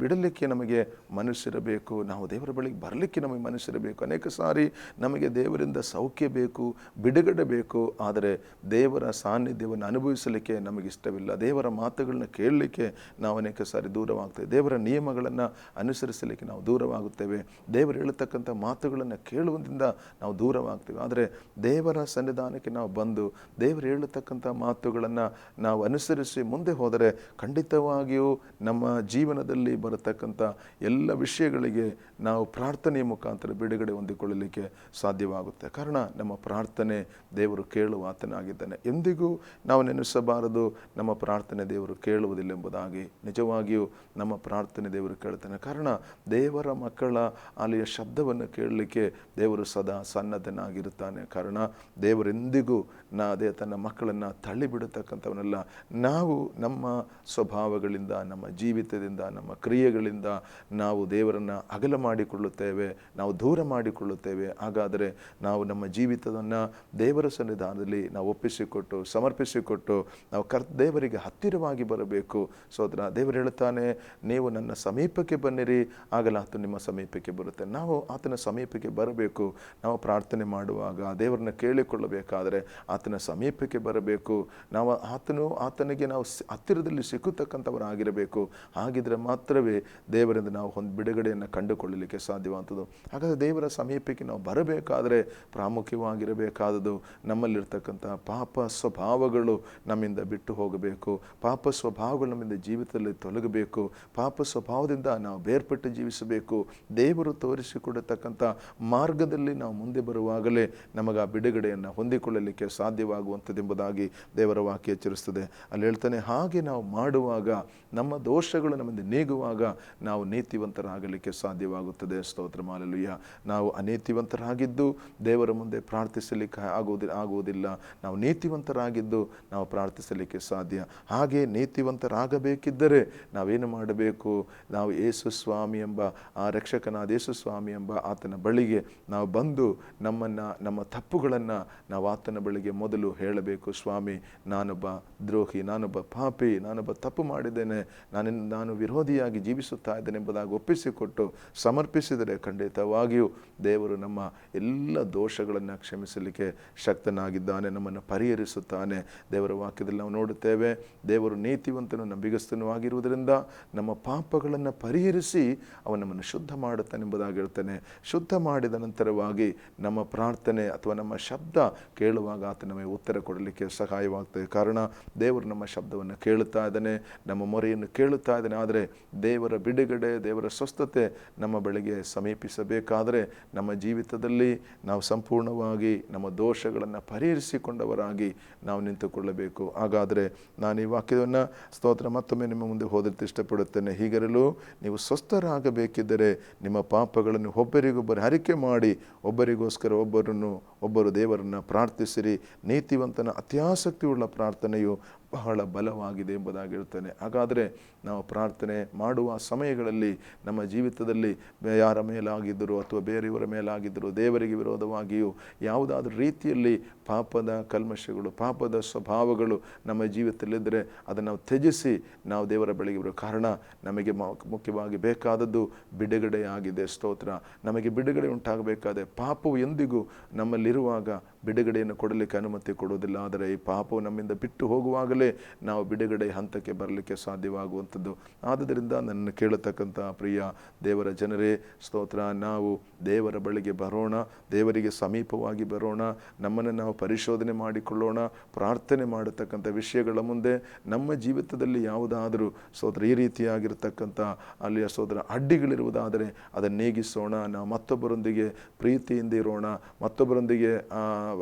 ಬಿಡಲಿಕ್ಕೆ ನಮಗೆ ಮನಸ್ಸಿರಬೇಕು, ನಾವು ದೇವರ ಬಳಿಗೆ ಬರಲಿಕ್ಕೆ ನಮಗೆ ಮನಸ್ಸಿರಬೇಕು. ಅನೇಕ ಸಾರಿ ನಮಗೆ ದೇವರಿಂದ ಸೌಖ್ಯ ಬೇಕು, ಬಿಡುಗಡೆ ಬೇಕು, ಆದರೆ ದೇವರ ಸಾನ್ನಿಧ್ಯವನ್ನು ಅನುಭವಿಸಲಿಕ್ಕೆ ನಮಗಿಷ್ಟವಿಲ್ಲ. ದೇವರ ಮಾತುಗಳನ್ನ ಕೇಳಲಿಕ್ಕೆ ನಾವು ಅನೇಕ ಸಾರಿ ದೂರವಾಗ್ತೇವೆ. ದೇವರ ನಿಯಮಗಳನ್ನು ಅನುಸರಿಸಲಿಕ್ಕೆ ನಾವು ದೂರವಾಗುತ್ತೇವೆ. ದೇವರು ಹೇಳತಕ್ಕಂಥ ಮಾತುಗಳನ್ನು ಕೇಳುವುದರಿಂದ ನಾವು ದೂರವಾಗ್ತೇವೆ. ಆದರೆ ದೇವರ ಸನ್ನಿಧಾನಕ್ಕೆ ನಾವು ಬಂದು ದೇವರು ಹೇಳತಕ್ಕಂಥ ಮಾತುಗಳನ್ನು ನಾವು ಅನುಸರಿಸಿ ಮುಂದೆ ಹೋದರೆ ಖಂಡಿತವಾಗಿಯೂ ನಮ್ಮ ಜೀವನದಲ್ಲಿ ಬರತಕ್ಕಂಥ ಎಲ್ಲ ವಿಷಯಗಳಿಗೆ ನಾವು ಪ್ರಾರ್ಥನೆಯ ಮುಖಾಂತರ ಬಿಡುಗಡೆ ಹೊಂದಿಕೊಳ್ಳಲಿಕ್ಕೆ ಸಾಧ್ಯವಾಗುತ್ತೆ. ಕಾರಣ ನಮ್ಮ ಪ್ರಾರ್ಥನೆ ದೇವರು ಕೇಳುವ ಆತನಾಗಿದ್ದಾನೆ. ಎಂದಿಗೂ ನಾವು ನೆನೆಸಬಾರದು ನಮ್ಮ ಪ್ರಾರ್ಥನೆ ದೇವರು ಕೇಳುವುದಿಲ್ಲ ಎಂಬುದಾಗಿ. ನಿಜವಾಗಿಯೂ ನಮ್ಮ ಪ್ರಾರ್ಥನೆ ದೇವರು ಕೇಳ್ತಾನೆ. ಕಾರಣ ದೇವರ ಮಕ್ಕಳ ಅಲ್ಲಿಯ ಶಬ್ದವನ್ನು ಕೇಳಲಿಕ್ಕೆ ದೇವರು ಸದಾ ಸನ್ನದ್ಧನಾಗಿರುತ್ತಾನೆ. ಕಾರಣ ದೇವರೆಂದಿಗೂ ಅದೇ ತನ್ನ ಮಕ್ಕಳನ್ನು ತಳ್ಳಿಬಿಡತಕ್ಕಂಥವನಲ್ಲ. ನಾವು ನಮ್ಮ ಸ್ವಭಾವಗಳಿಂದ, ನಮ್ಮ ಜೀವಿತದಿಂದ, ನಮ್ಮ ಕ್ರಿಯೆಗಳಿಂದ ನಾವು ದೇವರನ್ನು ಅಗಲ ಮಾಡಿಕೊಳ್ಳುತ್ತೇವೆ, ನಾವು ದೂರ ಮಾಡಿಕೊಳ್ಳುತ್ತೇವೆ. ಹಾಗಾದರೆ ನಾವು ನಮ್ಮ ಜೀವಿತವನ್ನು ದೇವರ ಸನ್ನಿಧಾನದಲ್ಲಿ ನಾವು ಒಪ್ಪಿಸಿಕೊಟ್ಟು ಸಮರ್ಪಿಸಿಕೊಟ್ಟು ನಾವು ದೇವರಿಗೆ ಹತ್ತಿರವಾಗಿ ಬರಬೇಕು. ಸೋದರ, ದೇವರು ಹೇಳುತ್ತಾನೆ, ನೀವು ನನ್ನ ಸಮೀಪಕ್ಕೆ ಬನ್ನಿರಿ, ಆಗಲ್ಲ ಆತ ನಿಮ್ಮ ಸಮೀಪಕ್ಕೆ ಬರುತ್ತೆ. ನಾವು ಆತನ ಸಮೀಪಕ್ಕೆ ಬರಬೇಕು. ನಾವು ಪ್ರಾರ್ಥನೆ ಮಾಡುವಾಗ ದೇವರನ್ನ ಕೇಳಿಕೊಳ್ಳಬೇಕಾದರೆ ಆತನ ಸಮೀಪಕ್ಕೆ ಬರಬೇಕು. ನಾವು ಆತನಿಗೆ ನಾವು ಹತ್ತಿರದಲ್ಲಿ ಸಿಕ್ಕತಕ್ಕಂಥವರಾಗಿರಬೇಕು. ಹಾಗಿದ್ರೆ ಮಾತ್ರವೇ ದೇವರಿಂದ ನಾವು ಒಂದು ಬಿಡುಗಡೆಯನ್ನು ಕಂಡುಕೊಳ್ಳಲಿಕ್ಕೆ ಸಾಧ್ಯವಾಗ್ತದೆ. ಹಾಗಾದರೆ ದೇವರ ಸಮೀಪಕ್ಕೆ ನಾವು ಬರಬೇಕಾದರೆ ಪ್ರಾಮುಖ್ಯವಾಗಿರಬೇಕಾದದ್ದು ನಮ್ಮಲ್ಲಿರ್ತಕ್ಕಂಥ ಪಾಪ ಸ್ವಭಾವಗಳು ನಮ್ಮಿಂದ ಬಿಟ್ಟು ಹೋಗಬೇಕು. ಪಾಪ ಸ್ವಭಾವಗಳು ನಮ್ಮಿಂದ ಜೀವಿತದಲ್ಲಿ ತೊಲಗಬೇಕು. ಪಾಪ ಸ್ವಭಾವದಿಂದ ನಾವು ಬೇರ್ಪಟ್ಟು ಜೀವಿಸಬೇಕು. ದೇವರು ತೋರಿಸಿಕೊಡತಕ್ಕಂಥ ಮಾರ್ಗದಲ್ಲಿ ನಾವು ಮುಂದೆ ಬರುವಾಗಲೇ ನಮಗೆ ಆ ಬಿಡುಗಡೆಯನ್ನು ಹೊಂದಿಕೊಳ್ಳಲಿಕ್ಕೆ ಸಾಧ್ಯವಾಗುವಂಥದ್ದೆಂಬುದಾಗಿ ದೇವರ ವಾಕ್ಯ ಎಚ್ಚರಿಸ್ತದೆ. ಅಲ್ಲಿ ಹೇಳ್ತಾನೆ, ಹಾಗೆ ನಾವು ಮಾಡುವಾಗ ನಮ್ಮ ದೋಷಗಳು ನಮ್ಮಿಂದ ನೀಗುವಾಗ ನಾವು ನೀತಿವಂತರಾಗಲಿಕ್ಕೆ ಸಾಧ್ಯವಾಗುತ್ತದೆ. ಸ್ತೋತ್ರ, ಹಲ್ಲೆಲೂಯಾ. ನಾವು ಅನೀತಿವಂತರಾಗಿದ್ದು ದೇವರ ಮುಂದೆ ಪ್ರಾರ್ಥಿಸಲಿಕ್ಕೆ ಆಗುವುದಿಲ್ಲ. ನಾವು ನೀತಿವಂತರಾಗಿದ್ದು ನಾವು ಪ್ರಾರ್ಥಿಸಲಿಕ್ಕೆ ಸಾಧ್ಯ. ಹಾಗೆ ನೀತಿವಂತರಾಗಬೇಕಿದ್ದರೆ ನಾವೇನು ಮಾಡಬೇಕು? ನಾವು ಯೇಸು ಸ್ವಾಮಿ ಎಂಬ ಆ ರಕ್ಷಕನಾದ ಯೇಸು ಸ್ವಾಮಿ ಎಂಬ ಆತನ ಬಳಿಗೆ ನಾವು ಬಂದು ನಮ್ಮ ತಪ್ಪುಗಳನ್ನು ನಾವು ಆತನ ಬಳಿಗೆ ಮೊದಲು ಹೇಳಬೇಕು. ಸ್ವಾಮಿ, ನಾನೊಬ್ಬ ದ್ರೋಹಿ, ನಾನೊಬ್ಬ ಪಾಪಿ, ನಾನೊಬ್ಬ ತಪ್ಪು ಮಾಡಿದ್ದೇನೆ, ನಾನು ವಿರೋಧಿಯಾಗಿ ಜೀವಿಸುತ್ತಾ ಇದ್ದೇನೆ ಎಂಬುದಾಗಿ ಒಪ್ಪಿಸಿಕೊಟ್ಟು ಸಮರ್ಪಿಸಿದರೆ ಖಂಡಿತವಾಗಿಯೂ ದೇವರು ನಮ್ಮ ಎಲ್ಲ ದೋಷಗಳನ್ನು ಕ್ಷಮಿಸಲಿಕ್ಕೆ ಶಕ್ತನಾಗಿದ್ದಾನೆ, ನಮ್ಮನ್ನು ಪರಿಹರಿಸುತ್ತಾನೆ. ದೇವರ ವಾಕ್ಯದಲ್ಲಿ ನಾವು ನೋಡುತ್ತೇವೆ, ದೇವರು ನೀತಿವಂತನು ನಂಬಿಗಸ್ತನೂ ಆಗಿರುವುದರಿಂದ ನಮ್ಮ ಪಾಪಗಳನ್ನು ಪರಿಹರಿಸಿ ಅವನು ನಮ್ಮನ್ನು ಶುದ್ಧ ಮಾಡುತ್ತಾನೆ ಎಂಬುದಾಗಿ ಹೇಳ್ತಾನೆ. ಶುದ್ಧ ಮಾಡಿದ ನಂತರವಾಗಿ ನಮ್ಮ ಪ್ರಾರ್ಥನೆ ಅಥವಾ ನಮ್ಮ ಶಬ್ದ ಕೇಳುವಾಗ ಆತ ನಮಗೆ ಉತ್ತರ ಕೊಡಲಿಕ್ಕೆ ಸಹಾಯವಾಗ್ತದೆ. ಕಾರಣ ದೇವರು ನಮ್ಮ ಶಬ್ದವನ್ನು ಕೇಳುತ್ತಾ ಇದ್ದಾನೆ, ನಮ್ಮ ಮೊರೆಯನ್ನು ಕೇಳುತ್ತಾ ಇದ್ದಾನೆ. ಆದರೆ ದೇವರ ಬಿಡುಗಡೆ, ದೇವರ ಸ್ವಸ್ಥತೆ ನಮ್ಮ ಬಳಿಗೆ ಸಮೀಪಿಸಬೇಕಾದರೆ ನಮ್ಮ ಜೀವಿತದಲ್ಲಿ ನಾವು ಸಂಪೂರ್ಣವಾಗಿ ನಮ್ಮ ದೋಷಗಳನ್ನು ಪರಿಹರಿಸಿಕೊಂಡವರಾಗಿ ನಾವು ನಿಂತುಕೊಳ್ಳಬೇಕು. ಹಾಗಾದರೆ ನಾನು ಈ ವಾಕ್ಯವನ್ನು ಸ್ತೋತ್ರ ಮತ್ತೊಮ್ಮೆ ನಿಮ್ಮ ಮುಂದೆ ಓದಲು ಇಷ್ಟಪಡುತ್ತೇನೆ. ಹೀಗಿರಲು ನೀವು ಸ್ವಸ್ಥರಾಗಬೇಕಿದ್ದರೆ ನಿಮ್ಮ ಪಾಪಗಳನ್ನು ಒಬ್ಬರಿಗೊಬ್ಬರು ಅರಿಕೆ ಮಾಡಿ ಒಬ್ಬರಿಗೋಸ್ಕರ ಒಬ್ಬರು ದೇವರನ್ನು ಪ್ರಾರ್ಥಿಸಿರಿ. ನೀತಿವಂತನ ಅತ್ಯಾಸಕ್ತಿಯುಳ್ಳ ಪ್ರಾರ್ಥನೆಯು ಬಹಳ ಬಲವಾಗಿದೆ ಎಂಬುದಾಗಿ ಹೇಳ್ತಾನೆ. ಹಾಗಾದರೆ ನಾವು ಪ್ರಾರ್ಥನೆ ಮಾಡುವ ಸಮಯಗಳಲ್ಲಿ ನಮ್ಮ ಜೀವಿತದಲ್ಲಿ ಯಾರ ಮೇಲಾಗಿದ್ದರೂ ಅಥವಾ ಬೇರೆಯವರ ಮೇಲಾಗಿದ್ದರೂ ದೇವರಿಗೆ ವಿರೋಧವಾಗಿಯೂ ಯಾವುದಾದ್ರೂ ರೀತಿಯಲ್ಲಿ ಪಾಪದ ಕಲ್ಮಶಗಳು, ಪಾಪದ ಸ್ವಭಾವಗಳು ನಮ್ಮ ಜೀವಿತದಲ್ಲಿದ್ದರೆ ಅದನ್ನು ನಾವು ತ್ಯಜಿಸಿ ನಾವು ದೇವರ ಬಳಿಗೆ ಬರೋ. ಕಾರಣ ನಮಗೆ ಮುಖ್ಯವಾಗಿ ಬೇಕಾದದ್ದು ಬಿಡುಗಡೆಯಾಗಿದೆ. ಸ್ತೋತ್ರ. ನಮಗೆ ಬಿಡುಗಡೆ ಉಂಟಾಗಬೇಕಾದೆ. ಪಾಪವು ಎಂದಿಗೂ ನಮ್ಮಲ್ಲಿರುವಾಗ ಬಿಡುಗಡೆಯನ್ನು ಕೊಡಲಿಕ್ಕೆ ಅನುಮತಿ ಕೊಡುವುದಿಲ್ಲ. ಆದರೆ ಈ ಪಾಪವು ನಮ್ಮಿಂದ ಬಿಟ್ಟು ಹೋಗುವಾಗಲೇ ನಾವು ಬಿಡುಗಡೆ ಹಂತಕ್ಕೆ ಬರಲಿಕ್ಕೆ ಸಾಧ್ಯವಾಗುವಂಥದ್ದು. ಆದ್ದರಿಂದ ನನ್ನ ಕೇಳತಕ್ಕಂಥ ಪ್ರಿಯ ದೇವರ ಜನರೇ, ಸ್ತೋತ್ರ, ನಾವು ದೇವರ ಬಳಿಗೆ ಬರೋಣ, ದೇವರಿಗೆ ಸಮೀಪವಾಗಿ ಬರೋಣ, ನಮ್ಮನ್ನು ನಾವು ಪರಿಶೋಧನೆ ಮಾಡಿಕೊಳ್ಳೋಣ. ಪ್ರಾರ್ಥನೆ ಮಾಡತಕ್ಕಂಥ ವಿಷಯಗಳ ಮುಂದೆ ನಮ್ಮ ಜೀವಿತದಲ್ಲಿ ಯಾವುದಾದರೂ ಸ್ತೋತ್ರ ಈ ರೀತಿಯಾಗಿರ್ತಕ್ಕಂಥ ಅಲ್ಲಿಯ ಸ್ತೋತ್ರ ಅಡ್ಡಿಗಳಿರುವುದಾದರೆ ಅದನ್ನು ನೀಗಿಸೋಣ. ನಾವು ಮತ್ತೊಬ್ಬರೊಂದಿಗೆ ಪ್ರೀತಿಯಿಂದ ಇರೋಣ, ಮತ್ತೊಬ್ಬರೊಂದಿಗೆ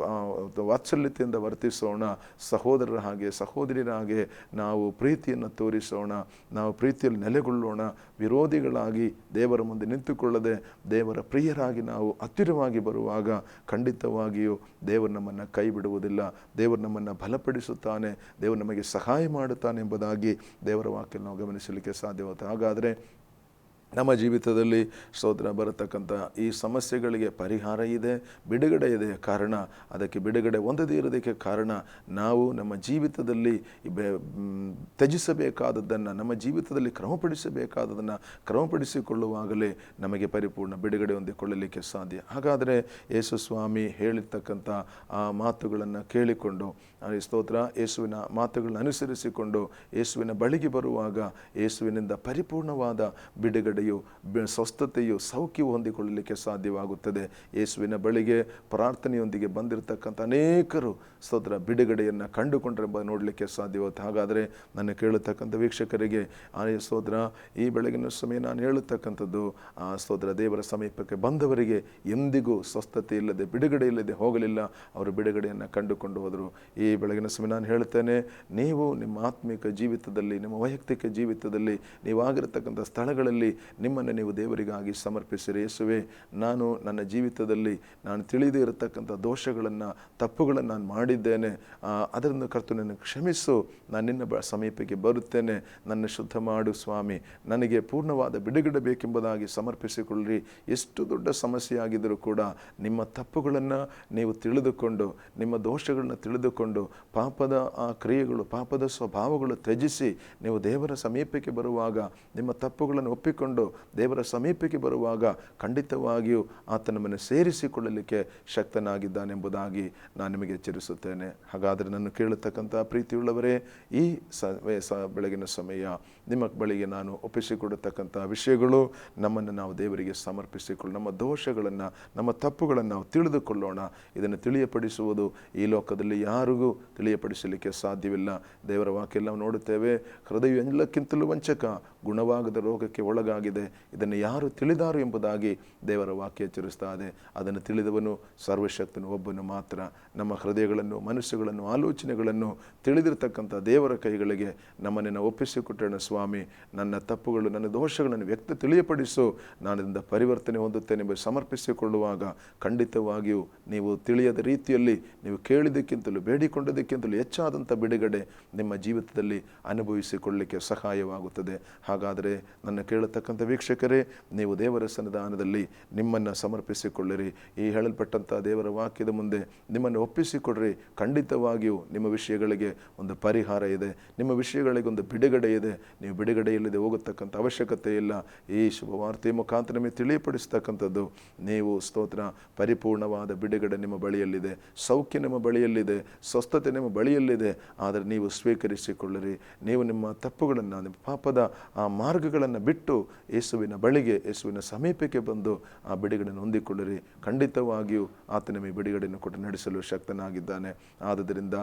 ವಾತ್ಸಲ್ಯತೆಯಿಂದ ವರ್ತಿಸೋಣ. ಸಹೋದರರ ಹಾಗೆ ಸಹೋದರಿಯರ ಹಾಗೆ ನಾವು ಪ್ರೀತಿಯನ್ನು ತೋರಿಸೋಣ. ನಾವು ಪ್ರೀತಿಯಲ್ಲಿ ನೆಲೆಗೊಳ್ಳೋಣ. ವಿರೋಧಿಗಳಾಗಿ ದೇವರ ಮುಂದೆ ನಿಂತುಕೊಳ್ಳದೆ ದೇವರ ಪ್ರಿಯರಾಗಿ ನಾವು ಹತ್ತಿರವಾಗಿ ಬರುವಾಗ ಖಂಡಿತವಾಗಿಯೂ ದೇವರು ನಮ್ಮನ್ನು ಕೈ ಬಿಡುವುದಿಲ್ಲ. ದೇವರು ನಮ್ಮನ್ನು ಬಲಪಡಿಸುತ್ತಾನೆ, ದೇವರು ನಮಗೆ ಸಹಾಯ ಮಾಡುತ್ತಾನೆ ಎಂಬುದಾಗಿ ದೇವರ ವಾಕ್ಯ ನಾವು ಗಮನಿಸಲಿಕ್ಕೆ ಸಾಧ್ಯವಾಗುತ್ತೆ. ಹಾಗಾದರೆ ನಮ್ಮ ಜೀವಿತದಲ್ಲಿ ಸ್ತೋತ್ರ ಬರತಕ್ಕಂಥ ಈ ಸಮಸ್ಯೆಗಳಿಗೆ ಪರಿಹಾರ ಇದೆ, ಬಿಡುಗಡೆ ಇದೆ. ಕಾರಣ ಅದಕ್ಕೆ ಬಿಡುಗಡೆ ಹೊಂದದೇ ಇರೋದಕ್ಕೆ ಕಾರಣ ನಾವು ನಮ್ಮ ಜೀವಿತದಲ್ಲಿ ತ್ಯಜಿಸಬೇಕಾದದ್ದನ್ನು, ನಮ್ಮ ಜೀವಿತದಲ್ಲಿ ಕ್ರಮಪಡಿಸಬೇಕಾದದನ್ನು ಕ್ರಮಪಡಿಸಿಕೊಳ್ಳುವಾಗಲೇ ನಮಗೆ ಪರಿಪೂರ್ಣ ಬಿಡುಗಡೆ ಹೊಂದಿಕೊಳ್ಳಲಿಕ್ಕೆ ಸಾಧ್ಯ. ಹಾಗಾದರೆ ಯೇಸು ಸ್ವಾಮಿ ಹೇಳಿರ್ತಕ್ಕಂಥ ಆ ಮಾತುಗಳನ್ನು ಕೇಳಿಕೊಂಡು, ಸ್ತೋತ್ರ, ಯೇಸುವಿನ ಮಾತುಗಳನ್ನು ಅನುಸರಿಸಿಕೊಂಡು ಯೇಸುವಿನ ಬಳಿಗೆ ಬರುವಾಗ ಯೇಸುವಿನಿಂದ ಪರಿಪೂರ್ಣವಾದ ಬಿಡುಗಡೆಯು, ಸ್ವಸ್ಥತೆಯು, ಸೌಖ್ಯವು ಹೊಂದಿಕೊಳ್ಳಲಿಕ್ಕೆ ಸಾಧ್ಯವಾಗುತ್ತದೆ. ಯೇಸುವಿನ ಬಳಿಗೆ ಪ್ರಾರ್ಥನೆಯೊಂದಿಗೆ ಬಂದಿರತಕ್ಕಂಥ ಅನೇಕರು ಸ್ತೋತ್ರ ಬಿಡುಗಡೆಯನ್ನು ಕಂಡುಕೊಂಡ್ರೆ ನೋಡಲಿಕ್ಕೆ ಸಾಧ್ಯವಾಗುತ್ತೆ. ಹಾಗಾದರೆ ನನ್ನ ಕೇಳತಕ್ಕಂಥ ವೀಕ್ಷಕರಿಗೆ ಸ್ತೋತ್ರ, ಈ ಬೆಳಗಿನ ಸಮಯ ನಾನು ಹೇಳತಕ್ಕಂಥದ್ದು ಸ್ತೋತ್ರ, ದೇವರ ಸಮೀಪಕ್ಕೆ ಬಂದವರಿಗೆ ಎಂದಿಗೂ ಸ್ವಸ್ಥತೆ ಇಲ್ಲದೆ, ಬಿಡುಗಡೆ ಇಲ್ಲದೆ ಹೋಗಲಿಲ್ಲ. ಅವರು ಬಿಡುಗಡೆಯನ್ನು ಕಂಡುಕೊಂಡು ಹೋದರು. ಈ ಬೆಳಗಿನ ಸಮಯ ನಾನು ಹೇಳ್ತೇನೆ, ನೀವು ನಿಮ್ಮ ಆತ್ಮಿಕ ಜೀವಿತದಲ್ಲಿ, ನಿಮ್ಮ ವೈಯಕ್ತಿಕ ಜೀವಿತದಲ್ಲಿ, ನೀವಾಗಿರತಕ್ಕಂಥ ಸ್ಥಳಗಳಲ್ಲಿ ನಿಮ್ಮನ್ನು ನೀವು ದೇವರಿಗಾಗಿ ಸಮರ್ಪಿಸಿರಿ. ಯೇಸುವೆ, ನಾನು ನನ್ನ ಜೀವಿತದಲ್ಲಿ ನಾನು ತಿಳಿದೇ ಇರತಕ್ಕಂಥ ದೋಷಗಳನ್ನು, ತಪ್ಪುಗಳನ್ನು ನಾನು ಮಾಡಿದ್ದೇನೆ, ಅದರಿಂದ ಕರ್ತನನ್ನು ಕ್ಷಮಿಸು, ನಾನು ನಿನ್ನ ಸಮೀಪಕ್ಕೆ ಬರುತ್ತೇನೆ, ನನ್ನ ಶುದ್ಧ ಮಾಡು ಸ್ವಾಮಿ, ನನಗೆ ಪೂರ್ಣವಾದ ಬಿಡುಗಡೆ ಬೇಕೆಂಬುದಾಗಿ ಸಮರ್ಪಿಸಿಕೊಳ್ಳ್ರಿ. ಎಷ್ಟು ದೊಡ್ಡ ಸಮಸ್ಯೆ ಆಗಿದ್ದರೂ ಕೂಡ ನಿಮ್ಮ ತಪ್ಪುಗಳನ್ನು ನೀವು ತಿಳಿದುಕೊಂಡು, ನಿಮ್ಮ ದೋಷಗಳನ್ನ ತಿಳಿದುಕೊಂಡು, ಪಾಪದ ಆ ಕ್ರಿಯೆಗಳು, ಪಾಪದ ಸ್ವಭಾವಗಳು ತ್ಯಜಿಸಿ ನೀವು ದೇವರ ಸಮೀಪಕ್ಕೆ ಬರುವಾಗ, ನಿಮ್ಮ ತಪ್ಪುಗಳನ್ನು ಒಪ್ಪಿಕೊಂಡು ದೇವರ ಸಮೀಪಕ್ಕೆ ಬರುವಾಗ ಖಂಡಿತವಾಗಿಯೂ ಆತ ನಮ್ಮನ್ನು ಸೇರಿಸಿಕೊಳ್ಳಲಿಕ್ಕೆ ಶಕ್ತನಾಗಿದ್ದಾನೆಂಬುದಾಗಿ ನಾನು ನಿಮಗೆ ಎಚ್ಚರಿಸುತ್ತೇನೆ. ಹಾಗಾದರೆ ನಾನು ಕೇಳತಕ್ಕಂಥ ಪ್ರೀತಿಯುಳ್ಳವರೇ, ಈ ಬೆಳಗಿನ ಸಮಯ ನಿಮ್ಮ ಬಳಿಗೆ ನಾನು ಒಪ್ಪಿಸಿಕೊಡತಕ್ಕಂಥ ವಿಷಯಗಳು, ನಮ್ಮನ್ನು ನಾವು ದೇವರಿಗೆ ಸಮರ್ಪಿಸಿಕೊಳ್ಳಿ, ನಮ್ಮ ದೋಷಗಳನ್ನು, ನಮ್ಮ ತಪ್ಪುಗಳನ್ನು ನಾವು ತಿಳಿದುಕೊಳ್ಳೋಣ. ಇದನ್ನು ತಿಳಿಯಪಡಿಸುವುದು ಈ ಲೋಕದಲ್ಲಿ ಯಾರಿಗೂ ತಿಳಿಯಪಡಿಸಲಿಕ್ಕೆ ಸಾಧ್ಯವಿಲ್ಲ. ದೇವರ ವಾಕ್ಯ ನಾವು ನೋಡುತ್ತೇವೆ, ಹೃದಯ ಎಲ್ಲಕ್ಕಿಂತಲೂ ವಂಚಕ, ಗುಣವಾಗದ ರೋಗಕ್ಕೆ ಒಳಗಾಗಿದೆ, ಇದನ್ನು ಯಾರು ತಿಳಿದಾರು ಎಂಬುದಾಗಿ ದೇವರ ವಾಕ್ಯ ಎಚ್ಚರಿಸ್ತಾ ಇದೆ. ಅದನ್ನು ತಿಳಿದವನು ಸರ್ವಶಕ್ತನು ಒಬ್ಬನು ಮಾತ್ರ. ನಮ್ಮ ಹೃದಯಗಳನ್ನು, ಮನಸ್ಸುಗಳನ್ನು, ಆಲೋಚನೆಗಳನ್ನು ತಿಳಿದಿರ್ತಕ್ಕಂಥ ದೇವರ ಕೈಗಳಿಗೆ ನಮ್ಮನ್ನು ಒಪ್ಪಿಸಿಕೊಟ್ಟಣ. ಸ್ವಾಮಿ, ನನ್ನ ತಪ್ಪುಗಳು, ನನ್ನ ದೋಷಗಳನ್ನು ತಿಳಿಯಪಡಿಸು, ನಾನು ಇದರಿಂದ ಪರಿವರ್ತನೆ ಹೊಂದುತ್ತೇನೆ ಎಂಬ ಸಮರ್ಪಿಸಿಕೊಳ್ಳುವಾಗ ಖಂಡಿತವಾಗಿಯೂ ನೀವು ತಿಳಿಯದ ರೀತಿಯಲ್ಲಿ, ನೀವು ಕೇಳಿದ್ದಕ್ಕಿಂತಲೂ ಬೇಡಿಕೊಂಡದಕ್ಕಿಂತಲೂ ಹೆಚ್ಚಾದಂಥ ಬಿಡುಗಡೆ ನಿಮ್ಮ ಜೀವಿತದಲ್ಲಿ ಅನುಭವಿಸಿಕೊಳ್ಳಲಿಕ್ಕೆ ಸಹಾಯವಾಗುತ್ತದೆ. ಹಾಗಾದರೆ ನನ್ನ ಕೇಳತಕ್ಕಂಥ ವೀಕ್ಷಕರೇ, ನೀವು ದೇವರ ಸನ್ನಿಧಾನದಲ್ಲಿ ನಿಮ್ಮನ್ನು ಸಮರ್ಪಿಸಿಕೊಳ್ಳಿರಿ. ಈ ಹೇಳಲ್ಪಟ್ಟಂಥ ದೇವರ ವಾಕ್ಯದ ಮುಂದೆ ನಿಮ್ಮನ್ನು ಒಪ್ಪಿಸಿಕೊಡ್ರಿ. ಖಂಡಿತವಾಗಿಯೂ ನಿಮ್ಮ ವಿಷಯಗಳಿಗೆ ಒಂದು ಪರಿಹಾರ ಇದೆ, ನಿಮ್ಮ ವಿಷಯಗಳಿಗೆ ಒಂದು ಬಿಡುಗಡೆ ಇದೆ. ನೀವು ಬಿಡುಗಡೆ ಇಲ್ಲದೆ ಹೋಗತಕ್ಕಂಥ ಅವಶ್ಯಕತೆ ಇಲ್ಲ. ಈ ಶುಭವಾರ್ತೆಯ ಮುಖಾಂತರ ನಿಮಗೆ ತಿಳಿಯಪಡಿಸ್ತಕ್ಕಂಥದ್ದು, ನೀವು ಸ್ತೋತ್ರ, ಪರಿಪೂರ್ಣವಾದ ಬಿಡುಗಡೆ ನಿಮ್ಮ ಬಳಿಯಲ್ಲಿದೆ, ಸೌಖ್ಯ ನಿಮ್ಮ ಬಳಿಯಲ್ಲಿದೆ, ಸ್ವಸ್ಥತೆ ನಿಮ್ಮ ಬಳಿಯಲ್ಲಿದೆ. ಆದರೆ ನೀವು ಸ್ವೀಕರಿಸಿಕೊಳ್ಳಿರಿ. ನೀವು ನಿಮ್ಮ ತಪ್ಪುಗಳನ್ನು, ನಿಮ್ಮ ಪಾಪದ ಆ ಮಾರ್ಗಗಳನ್ನು ಬಿಟ್ಟು ಯೇಸುವಿನ ಬಳಿಗೆ, ಯೇಸುವಿನ ಸಮೀಪಕ್ಕೆ ಬಂದು ಆ ಬಿಡುಗಡೆಯನ್ನು ಹೊಂದಿಕೊಳ್ಳಿರಿ. ಖಂಡಿತವಾಗಿಯೂ ಆತ ನಿಮಗೆ ಬಿಡುಗಡೆಯನ್ನು ಕೊಟ್ಟು ನಡೆಸಲು ಶಕ್ತನಾಗಿದ್ದಾನೆ. ಆದ್ದರಿಂದ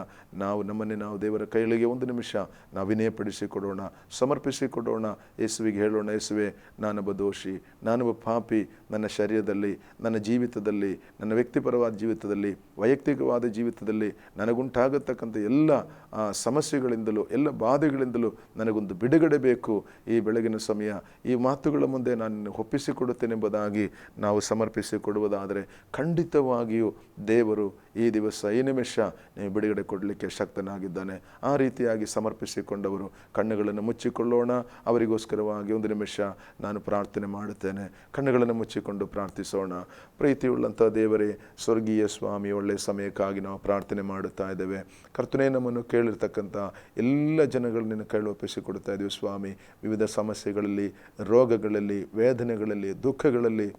ನಾವು ನಮ್ಮನ್ನೇ ನಾವು ದೇವರ ಕೈಗಳಿಗೆ ಒಂದು ನಿಮಿಷ ನಾವು ವಿನಯಪಡಿಸಿಕೊಡೋಣ, ಸಮರ್ಪಿಸಿಕೊಡೋಣ. ಯೇಸುವಿಗೆ ಹೇಳೋಣ, ಯೇಸುವೆ, ನಾನೊಬ್ಬ ದೋಷಿ, ನಾನೊಬ್ಬ ಪಾಪಿ. ನನ್ನ ಶರೀರದಲ್ಲಿ, ನನ್ನ ಜೀವಿತದಲ್ಲಿ, ನನ್ನ ವ್ಯಕ್ತಿಪರವಾದ ಜೀವಿತದಲ್ಲಿ, ವೈಯಕ್ತಿಕವಾದ ಜೀವಿತದಲ್ಲಿ ನನಗುಂಟಾಗತಕ್ಕಂಥ ಎಲ್ಲ ಸಮಸ್ಯೆಗಳಿಂದಲೂ, ಎಲ್ಲ ಬಾಧೆಗಳಿಂದಲೂ ನನಗೊಂದು ಬಿಡುಗಡೆ ಬೇಕು. ಈ ಬೆಳಗಿನ ಸಮಯ ಈ ಮಾತುಗಳ ಮುಂದೆ ನಾನು ಒಪ್ಪಿಸಿಕೊಡುತ್ತೇನೆಂಬುದಾಗಿ ನಾವು ಸಮರ್ಪಿಸಿಕೊಡುವುದಾದರೆ ಖಂಡಿತವಾಗಿಯೂ ದೇವರು ಈ ದಿವಸ, ಈ ನಿಮಿಷ ನೀವು ಬಿಡುಗಡೆ ಕೊಡಲಿಕ್ಕೆ ಶಕ್ತನಾಗಿದ್ದಾನೆ. ಆ ರೀತಿಯಾಗಿ ಸಮರ್ಪಿಸಿಕೊಂಡವರು ಕಣ್ಣುಗಳನ್ನು ಮುಚ್ಚಿಕೊಳ್ಳೋಣ. ಅವರಿಗೋಸ್ಕರವಾಗಿ ಒಂದು ನಿಮಿಷ ನಾನು ಪ್ರಾರ್ಥನೆ ಮಾಡುತ್ತೇನೆ. ಕಣ್ಣುಗಳನ್ನು ಮುಚ್ಚಿಕೊಂಡು ಪ್ರಾರ್ಥಿಸೋಣ. ಪ್ರೀತಿಯುಳ್ಳಂಥ ದೇವರೇ, ಸ್ವರ್ಗೀಯ ಸ್ವಾಮಿ, ಒಳ್ಳೆಯ ಸಮಯಕ್ಕಾಗಿ ನಾವು ಪ್ರಾರ್ಥನೆ ಮಾಡುತ್ತಾ ಇದ್ದೇವೆ. ಕರ್ತನೇ, ನಮ್ಮನ್ನು ಕೇಳಿರ್ತಕ್ಕಂಥ ಎಲ್ಲ ಜನಗಳನ್ನ ಕೈಲಿ ಒಪ್ಪಿಸಿಕೊಡ್ತಾ ಇದ್ದೀವಿ ಸ್ವಾಮಿ. ವಿವಿಧ ಸಮಸ್ಯೆಗಳಲ್ಲಿ, ರೋಗಗಳಲ್ಲಿ, ವೇದನೆಗಳಲ್ಲಿ, ದುಃಖಗಳಲ್ಲಿ,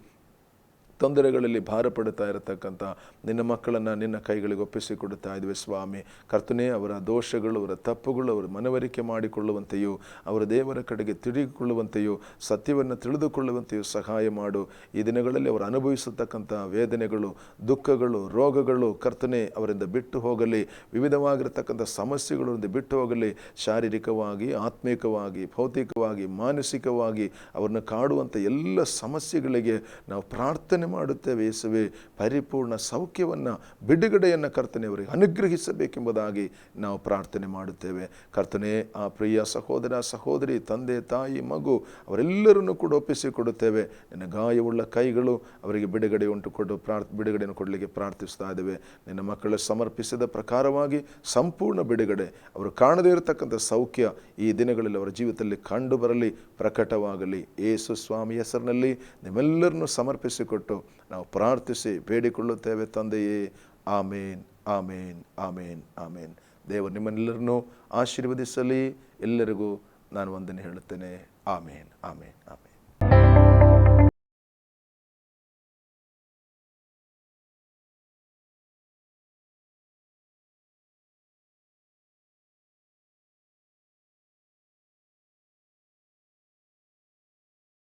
ತೊಂದರೆಗಳಲ್ಲಿ ಭಾರಪಡುತ್ತಾ ಇರತಕ್ಕಂಥ ನಿನ್ನ ಮಕ್ಕಳನ್ನು ನಿನ್ನ ಕೈಗಳಿಗೆ ಒಪ್ಪಿಸಿಕೊಡುತ್ತಾ ಇದ್ವಿ ಸ್ವಾಮಿ. ಕರ್ತನೇ, ಅವರ ದೋಷಗಳು, ಅವರ ತಪ್ಪುಗಳು ಅವರು ಮನವರಿಕೆ ಮಾಡಿಕೊಳ್ಳುವಂತೆಯೂ, ಅವರ ದೇವರ ಕಡೆಗೆ ತಿರುಗಿಕೊಳ್ಳುವಂತೆಯೂ, ಸತ್ಯವನ್ನು ತಿಳಿದುಕೊಳ್ಳುವಂತೆಯೂ ಸಹಾಯ ಮಾಡು. ಈ ದಿನಗಳಲ್ಲಿ ಅವರು ಅನುಭವಿಸತಕ್ಕಂಥ ವೇದನೆಗಳು, ದುಃಖಗಳು, ರೋಗಗಳು ಕರ್ತನೇ ಅವರಿಂದ ಬಿಟ್ಟು ಹೋಗಲಿ. ವಿವಿಧವಾಗಿರತಕ್ಕಂಥ ಸಮಸ್ಯೆಗಳಿಂದ ಬಿಟ್ಟು ಹೋಗಲಿ. ಶಾರೀರಿಕವಾಗಿ, ಆತ್ಮಿಕವಾಗಿ, ಭೌತಿಕವಾಗಿ, ಮಾನಸಿಕವಾಗಿ ಅವ್ರನ್ನ ಕಾಡುವಂಥ ಎಲ್ಲ ಸಮಸ್ಯೆಗಳಿಗೆ ನಾವು ಪ್ರಾರ್ಥನೆ ಮಾಡುತ್ತೇವೆ ಯೇಸುವೆ. ಪರಿಪೂರ್ಣ ಸೌಖ್ಯವನ್ನು, ಬಿಡುಗಡೆಯನ್ನು ಕರ್ತನೆ ಅವರಿಗೆ ಅನುಗ್ರಹಿಸಬೇಕೆಂಬುದಾಗಿ ನಾವು ಪ್ರಾರ್ಥನೆ ಮಾಡುತ್ತೇವೆ. ಕರ್ತನೆ, ಆ ಪ್ರಿಯ ಸಹೋದರ ಸಹೋದರಿ, ತಂದೆ ತಾಯಿ ಮಗು ಅವರೆಲ್ಲರನ್ನು ಕೂಡ ಒಪ್ಪಿಸಿಕೊಡುತ್ತೇವೆ. ನಿನ್ನ ಗಾಯವುಳ್ಳ ಕೈಗಳು ಅವರಿಗೆ ಬಿಡುಗಡೆಯನ್ನು ಕೊಡಲಿಕ್ಕೆ ಪ್ರಾರ್ಥಿಸ್ತಾ ಇದ್ದೇವೆ. ನಿನ್ನ ಮಕ್ಕಳು ಸಮರ್ಪಿಸಿದ ಪ್ರಕಾರವಾಗಿ ಸಂಪೂರ್ಣ ಬಿಡುಗಡೆ, ಅವರು ಕಾಣದೇ ಇರತಕ್ಕಂಥ ಸೌಖ್ಯ ಈ ದಿನಗಳಲ್ಲಿ ಅವರ ಜೀವಿತದಲ್ಲಿ ಕಂಡು ಬರಲಿ, ಪ್ರಕಟವಾಗಲಿ. ಯೇಸು ಸ್ವಾಮಿ ಹೆಸರಿನಲ್ಲಿ ನಿಮ್ಮೆಲ್ಲರನ್ನು ಸಮರ್ಪಿಸಿಕೊಟ್ಟು ನಾವು ಪ್ರಾರ್ಥಿಸಿ ಬೇಡಿಕೊಳ್ಳುತ್ತೇವೆ ತಂದೆಯೇ. ಆಮೇನ್, ಆಮೇನ್, ಆಮೇನ್, ಆಮೇನ್. ದೇವರು ನಿಮ್ಮೆಲ್ಲರನ್ನು ಆಶೀರ್ವದಿಸಲಿ. ಎಲ್ಲರಿಗೂ ನಾನು ವಂದನೆ ಹೇಳುತ್ತೇನೆ. ಆಮೇನ್, ಆಮೇನ್, ಆಮೇನ್.